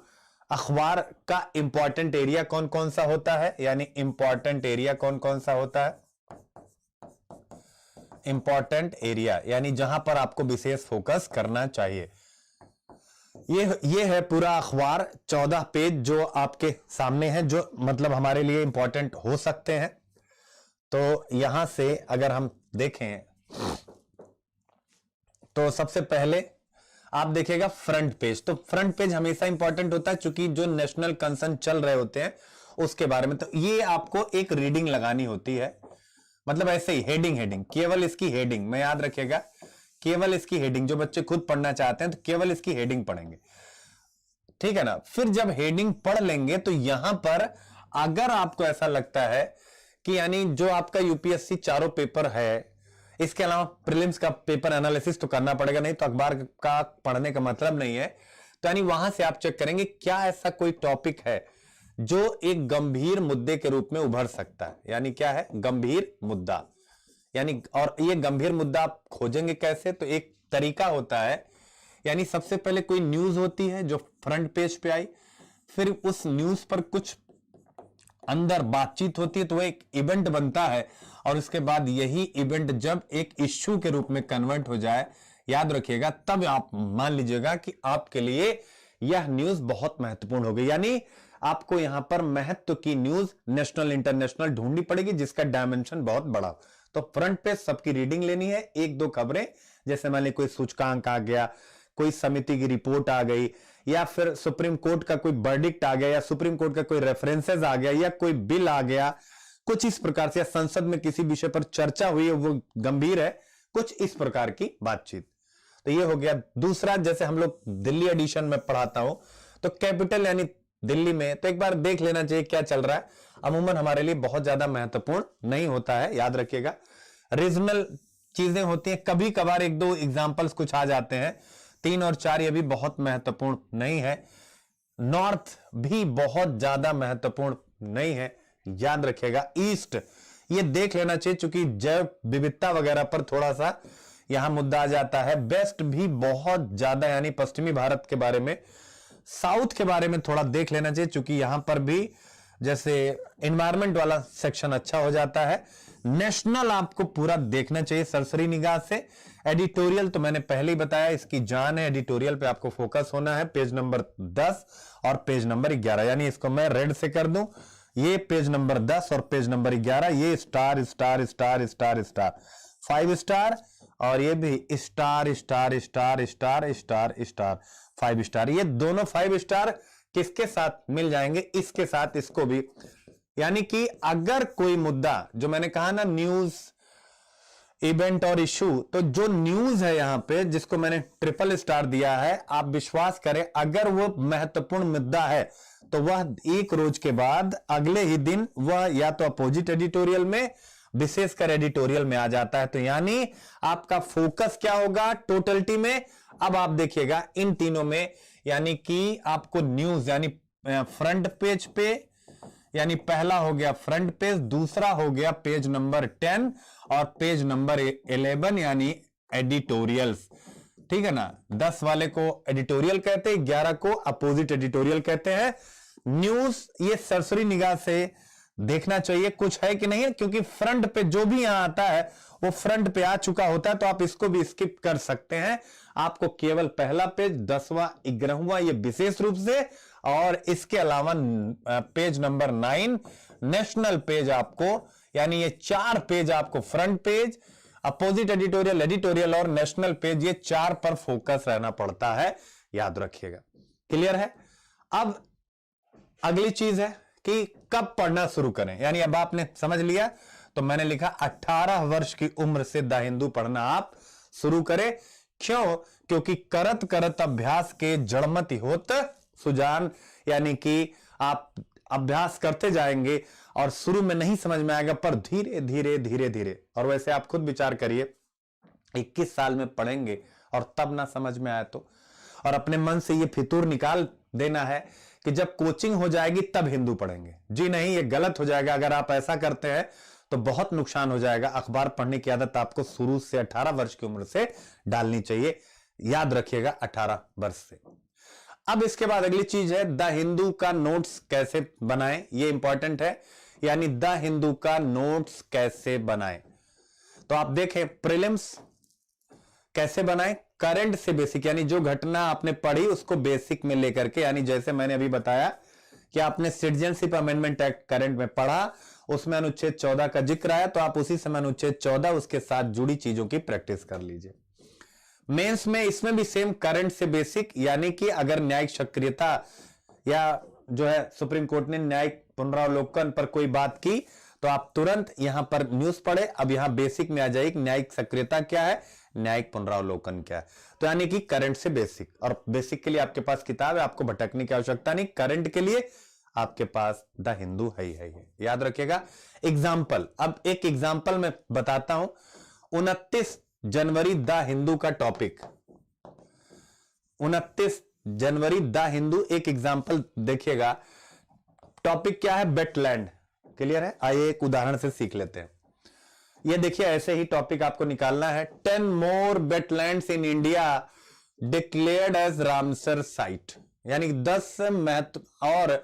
अखबार का इंपॉर्टेंट एरिया कौन कौन सा होता है, यानी इंपॉर्टेंट एरिया कौन कौन सा होता है। इंपॉर्टेंट एरिया यानी जहां पर आपको विशेष फोकस करना चाहिए। ये है पूरा अखबार, 14 पेज जो आपके सामने है, जो मतलब हमारे लिए इंपॉर्टेंट हो सकते हैं। तो यहां से अगर हम देखें तो सबसे पहले आप देखिएगा फ्रंट पेज। तो फ्रंट पेज हमेशा इंपॉर्टेंट होता है क्योंकि जो नेशनल कंसर्न चल रहे होते हैं उसके बारे में। तो ये आपको एक रीडिंग लगानी होती है, मतलब ऐसे ही हेडिंग केवल इसकी हेडिंग में याद रखिएगा, केवल इसकी हेडिंग। जो बच्चे खुद पढ़ना चाहते हैं तो केवल इसकी हेडिंग पढ़ेंगे, ठीक है ना। फिर जब हेडिंग पढ़ लेंगे तो यहां पर अगर आपको ऐसा लगता है कि यानी जो आपका यूपीएससी चारों पेपर है, इसके अलावा प्रीलिम्स का पेपर एनालिसिस तो करना पड़ेगा, नहीं तो अखबार का पढ़ने का मतलब नहीं है। तो यानी वहां से आप चेक करेंगे क्या ऐसा कोई टॉपिक है जो एक गंभीर मुद्दे के रूप में उभर सकता है, यानी क्या है गंभीर मुद्दा। यानी और ये गंभीर मुद्दा आप खोजेंगे कैसे, तो एक तरीका होता है, यानी सबसे पहले कोई न्यूज होती है जो फ्रंट पेज पे आई, फिर उस न्यूज पर कुछ अंदर बातचीत होती है तो वो एक इवेंट बनता है, और उसके बाद यही इवेंट जब एक इश्यू के रूप में कन्वर्ट हो जाए, याद रखिएगा, तब आप मान लीजिएगा कि आपके लिए यह न्यूज बहुत महत्वपूर्ण हो गई। यानी आपको यहां पर महत्व की न्यूज नेशनल इंटरनेशनल ढूंढनी पड़ेगी जिसका डायमेंशन बहुत बड़ा। तो फ्रंट पेज सबकी रीडिंग लेनी है, एक दो खबरें, जैसे मान ली कोई सूचकांक आ गया, कोई समिति की रिपोर्ट आ गई, या फिर सुप्रीम कोर्ट का कोई वर्डिक्ट आ गया, या सुप्रीम कोर्ट का कोई रेफरेंसेस आ गया, या कोई बिल आ गया, कुछ इस प्रकार से, या संसद में किसी विषय पर चर्चा हुई है वो गंभीर है, कुछ इस प्रकार की बातचीत। तो ये हो गया। दूसरा, जैसे हम लोग दिल्ली एडिशन में पढ़ाता हूं तो कैपिटल यानी दिल्ली में, तो एक बार देख लेना चाहिए क्या चल रहा है। अमूमन हमारे लिए बहुत ज्यादा महत्वपूर्ण नहीं होता है, याद रखिएगा। रीजनल चीजें होती हैं, कभी कभार एक दो एग्जाम्पल्स कुछ आ जाते हैं, 3 और 4 ये भी बहुत महत्वपूर्ण नहीं है। नॉर्थ भी बहुत ज्यादा महत्वपूर्ण नहीं है, याद रखिएगा। ईस्ट ये देख लेना चाहिए क्योंकि जैव विविधता वगैरह पर थोड़ा सा यहां मुद्दा आ जाता है। वेस्ट भी बहुत ज्यादा, यानी पश्चिमी भारत के बारे में। साउथ के बारे में थोड़ा देख लेना चाहिए क्योंकि यहां पर भी जैसे एनवायरमेंट वाला सेक्शन अच्छा हो जाता है। नेशनल आपको पूरा देखना चाहिए सरसरी निगाह से। एडिटोरियल तो मैंने पहले ही बताया, इसकी जान है, एडिटोरियल पे आपको फोकस होना है। पेज नंबर 10 और पेज नंबर 11, यानी इसको मैं रेड से कर दूं, ये पेज नंबर 10 और पेज नंबर 11, ये star star star star star 5 star, और ये भी star star star star star star 5 star. ये दोनों 5 स्टार किसके साथ मिल जाएंगे, इसके साथ इसको भी। यानी कि अगर कोई मुद्दा, जो मैंने कहा ना न्यूज, इवेंट और इशू, तो जो न्यूज है यहां पे जिसको मैंने ट्रिपल स्टार दिया है, आप विश्वास करें अगर वो महत्वपूर्ण मुद्दा है तो वह एक रोज के बाद अगले ही दिन वह या तो अपोजिट एडिटोरियल में, विशेषकर एडिटोरियल में आ जाता है। तो यानी आपका फोकस क्या होगा टोटलिटी में। अब आप देखिएगा इन तीनों में, यानी कि आपको न्यूज यानी फ्रंट पेज पे, यानी पहला हो गया फ्रंट पेज, दूसरा हो गया पेज नंबर 10 और पेज नंबर 11 यानी एडिटोरियल्स, ठीक है ना। 10 वाले को एडिटोरियल कहते हैं, 11 को अपोजिट एडिटोरियल कहते हैं। न्यूज ये सरसरी निगाह से देखना चाहिए कुछ है कि नहीं है, क्योंकि फ्रंट पे जो भी यहां आता है वो फ्रंट पे आ चुका होता है, तो आप इसको भी स्किप कर सकते हैं। आपको केवल पहला पेज, 10वां 11वां ये विशेष रूप से, और इसके अलावा पेज नंबर 9 नेशनल पेज आपको, यानी ये 4 पेज आपको front page, opposite editorial, editorial और नेशनल पेज, ये 4 पर फोकस रहना पड़ता है, याद रखिएगा। क्लियर है। अब अगली चीज है कि कब पढ़ना शुरू करें, यानी अब आपने समझ लिया तो मैंने लिखा 18 वर्ष की उम्र से द हिंदू पढ़ना आप शुरू करें। क्यों? क्योंकि करत करत अभ्यास के जड़मति होत सुजान, यानी कि आप अभ्यास करते जाएंगे और शुरू में नहीं समझ में आएगा, पर धीरे धीरे धीरे धीरे, और वैसे आप खुद विचार करिए 21 साल में पढ़ेंगे और तब ना समझ में आए तो, और अपने मन से ये फितूर निकाल देना है कि जब कोचिंग हो जाएगी तब हिंदू पढ़ेंगे। जी नहीं, ये गलत हो जाएगा। अगर आप ऐसा करते हैं तो बहुत नुकसान हो जाएगा। अखबार पढ़ने की आदत आपको शुरू से 18 वर्ष की उम्र से डालनी चाहिए, याद रखिएगा 18 वर्ष से। अब इसके बाद अगली चीज है द हिंदू का नोट्स कैसे बनाएं, ये इंपॉर्टेंट है, यानी द हिंदू का नोट्स कैसे बनाएं। तो आप देखें प्रीलिम्स कैसे बनाएं, करंट से बेसिक, यानी जो घटना आपने पढ़ी उसको बेसिक में लेकर के, यानी जैसे मैंने अभी बताया कि आपने सिटीजनशिप अमेंडमेंट एक्ट करंट में पढ़ा, उसमें अनुच्छेद 14 का जिक्र आया, तो आप उसी समय अनुच्छेद 14 उसके साथ जुड़ी चीजों की प्रैक्टिस कर लीजिए। मेंस में इसमें भी सेम करंट से बेसिक, यानी कि अगर न्यायिक सक्रियता या जो है सुप्रीम कोर्ट ने न्यायिक पुनरावलोकन पर कोई बात की तो आप तुरंत यहां पर न्यूज पढ़े। अब यहां बेसिक में आ जाए न्यायिक सक्रियता क्या है, न्यायिक पुनरावलोकन क्या है, तो यानी कि करंट से बेसिक। और बेसिक के लिए आपके पास किताब है, आपको भटकने की आवश्यकता नहीं। करंट के लिए आपके पास द हिंदू है ही है, याद रखिएगा। एग्जाम्पल, अब एक एग्जाम्पल मैं बताता हूं। 29 जनवरी द हिंदू का टॉपिक, 29 जनवरी द हिंदू, एक एग्जाम्पल देखिएगा। टॉपिक क्या है, वेटलैंड। क्लियर है, आइए एक उदाहरण से सीख लेते हैं। ये देखिए ऐसे ही टॉपिक आपको निकालना है। 10 more wetlands in India declared as Ramsar site, यानी 10 महत्व और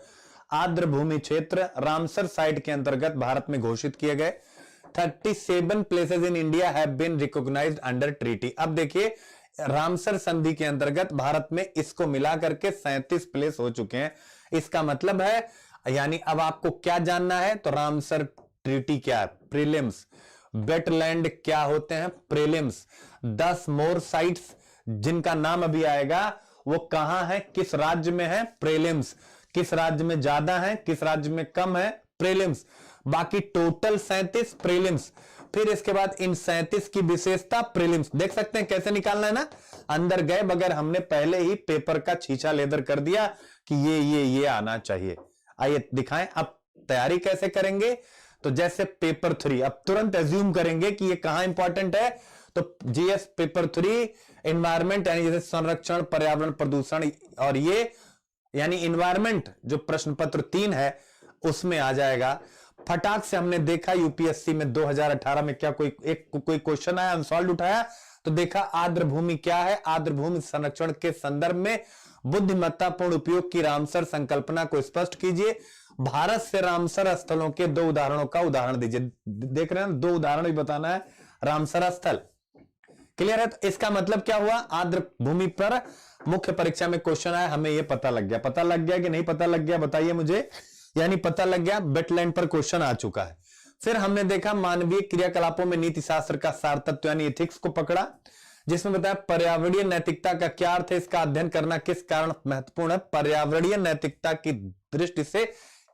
आर्द्र भूमि क्षेत्र रामसर साइट के अंतर्गत भारत में घोषित किए गए। 37 places in India have been recognised under treaty. अब देखिए रामसर संधि के अंतर्गत भारत में इसको मिला करके 37 प्लेस हो चुके हैं। इसका मतलब है, यानी अब आपको क्या जानना है, तो रामसर ट्रीटी क्या है, प्रीलिम्स। वेटलैंड क्या होते हैं, प्रीलिम्स। 10 मोर साइट्स जिनका नाम अभी आएगा वो कहां है, किस राज्य में है, प्रीलिम्स। किस राज्य में ज्यादा है, किस राज्य में कम है, प्रीलिम्स। बाकी टोटल 37 प्रीलिम्स। फिर इसके बाद इन 37 की विशेषता, प्रीलिम्स। देख सकते हैं कैसे निकालना है ना, अंदर गए बगैर हमने पहले ही पेपर का छींचा लेदर कर दिया कि ये आना चाहिए। आइए दिखाएं अब तैयारी कैसे करेंगे। तो जैसे पेपर 3, अब तुरंत एज्यूम करेंगे कि ये कहां इंपॉर्टेंट है, तो जीएस पेपर 3 एनवायरमेंट, यानी जैसे संरक्षण, पर्यावरण, प्रदूषण, और ये यानी एनवायरमेंट जो प्रश्न पत्र 3 है उसमें आ जाएगा। फटाक से हमने देखा यूपीएससी में 2018 में क्या कोई क्वेश्चन आया, अनसॉल्व उठाया, तो देखा आर्द्र भूमि क्या है, आर्द्र भूमि संरक्षण के संदर्भ में बुद्धिमत्तापूर्ण उपयोग की रामसर संकल्पना को स्पष्ट कीजिए। भारत से रामसर स्थलों के 2 उदाहरणों का उदाहरण दीजिए। देख रहे हैं 2 उदाहरण भी बताना है, रामसर स्थल। क्लियर है, तो इसका मतलब क्या हुआ, आर्द्र भूमि पर मुख्य परीक्षा में क्वेश्चन आया, हमें यह पता लग गया। पता लग गया कि नहीं पता लग गया, बताइए मुझे, यानी पता लग गया वेटलैंड पर क्वेश्चन आ चुका है। फिर हमने देखा मानवीय क्रियाकलापों में नीति शास्त्र का सार तत्व यानी एथिक्स को पकड़ा, जिसमें बताया पर्यावरणीय नैतिकता का क्या अर्थ है, इसका अध्ययन करना किस कारण महत्वपूर्ण है। पर्यावरणीय नैतिकता की दृष्टि से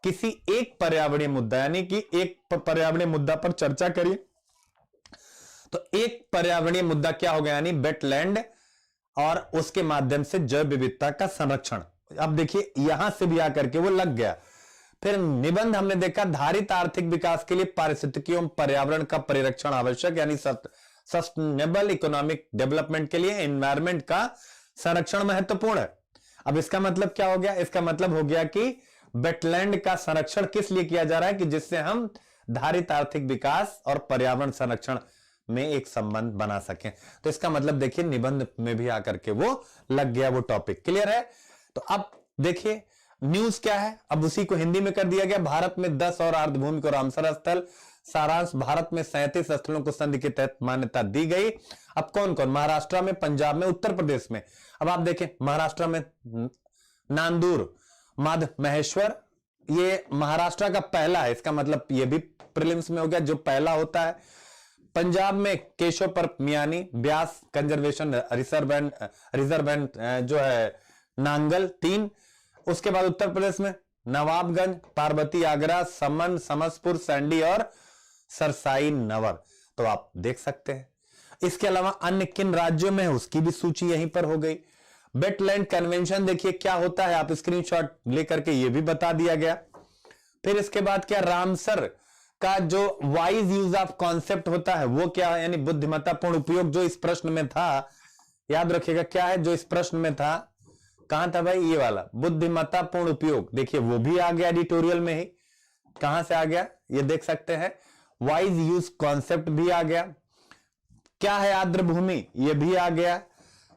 किसी एक पर्यावरणीय मुद्दा, यानी कि एक पर्यावरणीय मुद्दा पर चर्चा करिए। तो एक पर्यावरणीय मुद्दा क्या हो गया, यानी वेटलैंड, और उसके माध्यम से जैव विविधता का संरक्षण। अब देखिए यहां से भी आकर के वो लग गया। फिर निबंध हमने देखा धारित आर्थिक विकास के लिए पारिस्थितिकी एवं पर्यावरण का परिरक्षण आवश्यक, यानी सस्टेनेबल इकोनॉमिक डेवलपमेंट के लिए एनवायरमेंट का संरक्षण महत्वपूर्ण है। अब इसका मतलब क्या हो गया, इसका मतलब हो गया कि वेटलैंड का संरक्षण किस लिए किया जा रहा है, कि जिससे हम धारित आर्थिक विकास और पर्यावरण संरक्षण में एक संबंध बना सकें। तो इसका मतलब देखिए निबंध में भी आकर के वो लग गया, वो टॉपिक। क्लियर है, तो अब देखिए न्यूज क्या है, अब उसी को हिंदी में कर दिया गया। भारत में 10 और आर्द्र भूमि को रामसर स्थल। सारांश, भारत में 37 स्थलों को संधि के तहत मान्यता दी गई। अब कौन कौन, महाराष्ट्र में, पंजाब में, उत्तर प्रदेश में। अब आप देखें महाराष्ट्र में नांदूर, माध महेश्वर, ये महाराष्ट्र का पहला है, इसका मतलब ये भी प्रीलिम्स में हो गया, जो पहला होता है। पंजाब में Keshopur Miani, Beas conservation reserve and जो है नांगल 3। उसके बाद उत्तर प्रदेश में नवाबगंज, पार्वती, आगरा, समन, समसपुर, सैंडी और सरसाई नवर। तो आप देख सकते हैं। इसके अलावा अन्य किन राज्यों में है उसकी भी सूची यहीं पर हो गई। वेटलैंड कन्वेंशन देखिए क्या होता है, आप स्क्रीनशॉट लेकर के ये भी बता दिया गया। फिर इसके बाद क्या, रामसर का जो वाइज यूज ऑफ कॉन्सेप्ट होता है वो क्या है, यानी बुद्धिमत्तापूर्ण उपयोग, जो इस प्रश्न में था, याद रखिएगा क्या है जो इस प्रश्न में था, कहां था भाई, ये वाला बुद्धिमत्तापूर्ण उपयोग। देखिए वो भी आ गया एडिटोरियल में ही, कहां से आ गया ये देख सकते हैं, वाइज यूज कॉन्सेप्ट भी आ गया। क्या है आर्द्र भूमि, ये भी आ गया।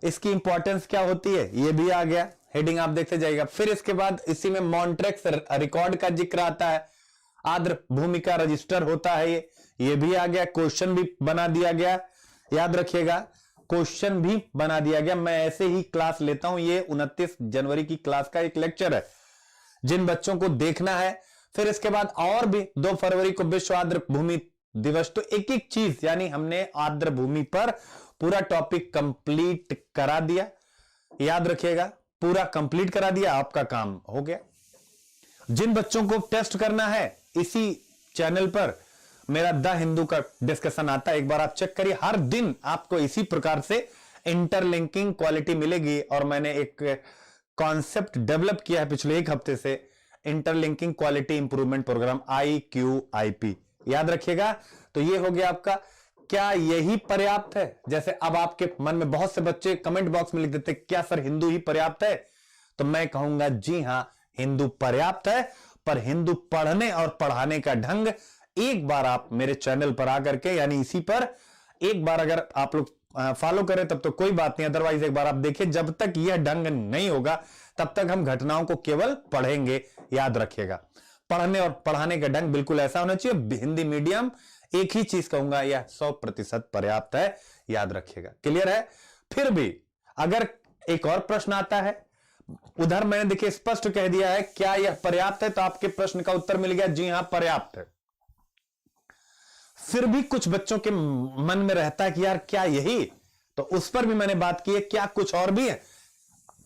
इसकी इंपॉर्टेंस क्या होती है, ये भी आ गया, हेडिंग आप देखते जाइएगा। फिर इसके बाद इसी में मॉन्ट्रेक्स रिकॉर्ड का जिक्र आता है, आर्द्र भूमि का रजिस्टर होता है, ये भी आ गया। क्वेश्चन भी बना दिया गया, याद रखिएगा क्वेश्चन भी बना दिया गया। मैं ऐसे ही क्लास लेता हूं, ये 29 जनवरी की क्लास का एक लेक्चर है जिन बच्चों को देखना है। फिर इसके बाद और भी 2 फरवरी को विश्व आर्द्र भूमि दिवस, तो एक एक चीज, यानी हमने आर्द्र भूमि पर पूरा टॉपिक कंप्लीट करा दिया, याद रखिएगा पूरा कंप्लीट करा दिया, आपका काम हो गया। जिन बच्चों को टेस्ट करना है, इसी चैनल पर मेरा द हिंदू का डिस्कशन आता है, एक बार आप चेक करिए, हर दिन आपको इसी प्रकार से इंटरलिंकिंग क्वालिटी मिलेगी। और मैंने एक कॉन्सेप्ट डेवलप किया है पिछले 1 हफ्ते से, interlinking quality improvement programme IQIP, याद रखिएगा। तो ये हो गया आपका, क्या यही पर्याप्त है? जैसे अब आपके मन में बहुत से बच्चे कमेंट बॉक्स में लिख देते क्या सर हिंदू ही पर्याप्त है, तो मैं कहूंगा जी हां हिंदू पर्याप्त है, पर हिंदू पढ़ने और पढ़ाने का ढंग एक बार आप मेरे चैनल पर आकर के, यानी इसी पर एक बार अगर आप लोग फॉलो करें तब तो कोई बात नहीं, अदरवाइज एक बार आप देखिए, जब तक यह ढंग नहीं होगा तब तक हम घटनाओं को केवल पढ़ेंगे, याद रखिएगा। पढ़ने और पढ़ाने का ढंग बिल्कुल ऐसा होना चाहिए, हिंदी मीडियम, एक ही चीज कहूंगा यह 100% पर्याप्त है, याद रखिएगा। क्लियर है? फिर भी अगर एक और प्रश्न आता है, उधर मैंने देखिए स्पष्ट कह दिया है क्या यह पर्याप्त है, तो आपके प्रश्न का उत्तर मिल गया जी हां पर्याप्त है। फिर भी कुछ बच्चों के मन में रहता है कि यार क्या यही, तो उस पर भी मैंने बात की है, क्या कुछ और भी है?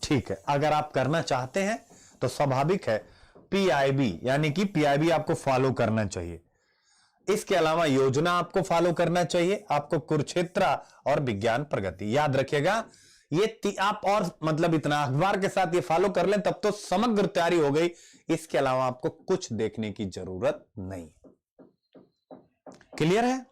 ठीक है, अगर आप करना चाहते हैं तो स्वाभाविक है PIB, यानी कि PIB आपको फॉलो करना चाहिए। इसके अलावा योजना आपको फॉलो करना चाहिए, आपको कुरुक्षेत्र और विज्ञान प्रगति, याद रखिएगा ये आप और मतलब इतना अखबार के साथ ये फॉलो कर लें तब तो समग्र तैयारी हो गई। इसके अलावा आपको कुछ देखने की जरूरत नहीं। क्लियर है?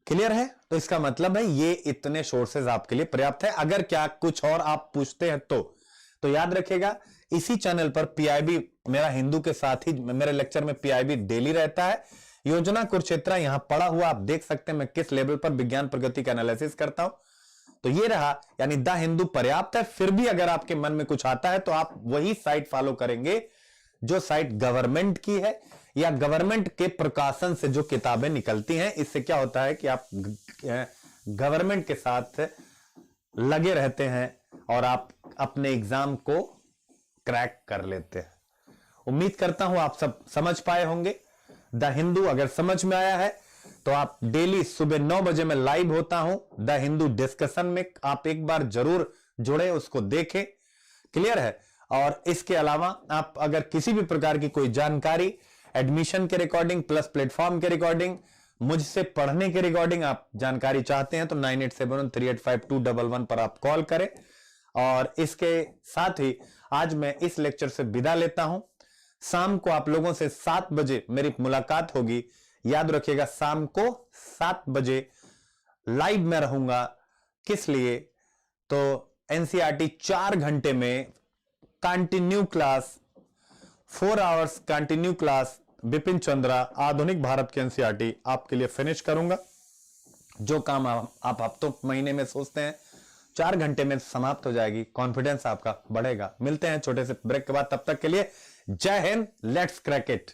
क्लियर है? तो इसका मतलब है ये इतने सोर्सेज आपके लिए पर्याप्त है। अगर क्या कुछ और आप पूछते हैं तो याद रखिएगा इसी चैनल पर PIB मेरा हिंदू के साथ ही मेरे लेक्चर में PIB डेली रहता है। योजना कुरुक्षेत्र यहां पड़ा हुआ आप देख सकते हैं मैं किस लेवल पर विज्ञान प्रगति का एनालिसिस करता हूं। तो ये रहा, यानी द हिंदू पर्याप्त है। फिर भी अगर आपके मन में कुछ आता है तो आप वही साइट फॉलो करेंगे जो साइट गवर्नमेंट की है या गवर्नमेंट के प्रकाशन से जो किताबें निकलती हैं। इससे क्या होता है कि आप गवर्नमेंट के साथ लगे रहते हैं और आप अपने एग्जाम को क्रैक कर लेते हैं। उम्मीद करता हूं आप सब समझ पाए होंगे। द हिंदू अगर समझ में आया है तो आप डेली सुबह 9 बजे मैं लाइव होता हूं द हिंदू डिस्कशन में, आप एक बार जरूर जुड़े, उसको देखें। क्लियर है? और इसके अलावा आप अगर किसी भी प्रकार की कोई जानकारी, एडमिशन के रिकॉर्डिंग प्लस प्लेटफॉर्म के रिकॉर्डिंग, मुझसे पढ़ने के रिकॉर्डिंग आप जानकारी चाहते हैं तो 9871385211 पर आप कॉल करें। और इसके साथ ही आज मैं इस लेक्चर से विदा लेता हूं। शाम को आप लोगों से 7 बजे मेरी मुलाकात होगी। याद रखिएगा शाम को 7 बजे लाइव में रहूंगा। किस लिए? तो NCERT 4 घंटे में continue class, 4 hours continue class Bipin Chandra आधुनिक भारत के NCERT आपके लिए फिनिश करूंगा। जो काम आप हफ्तों महीने में सोचते हैं 4 घंटे में समाप्त हो जाएगी। कॉन्फिडेंस आपका बढ़ेगा। मिलते हैं छोटे से ब्रेक के बाद, तब तक के लिए जय हिंद, लेट्स क्रैक इट।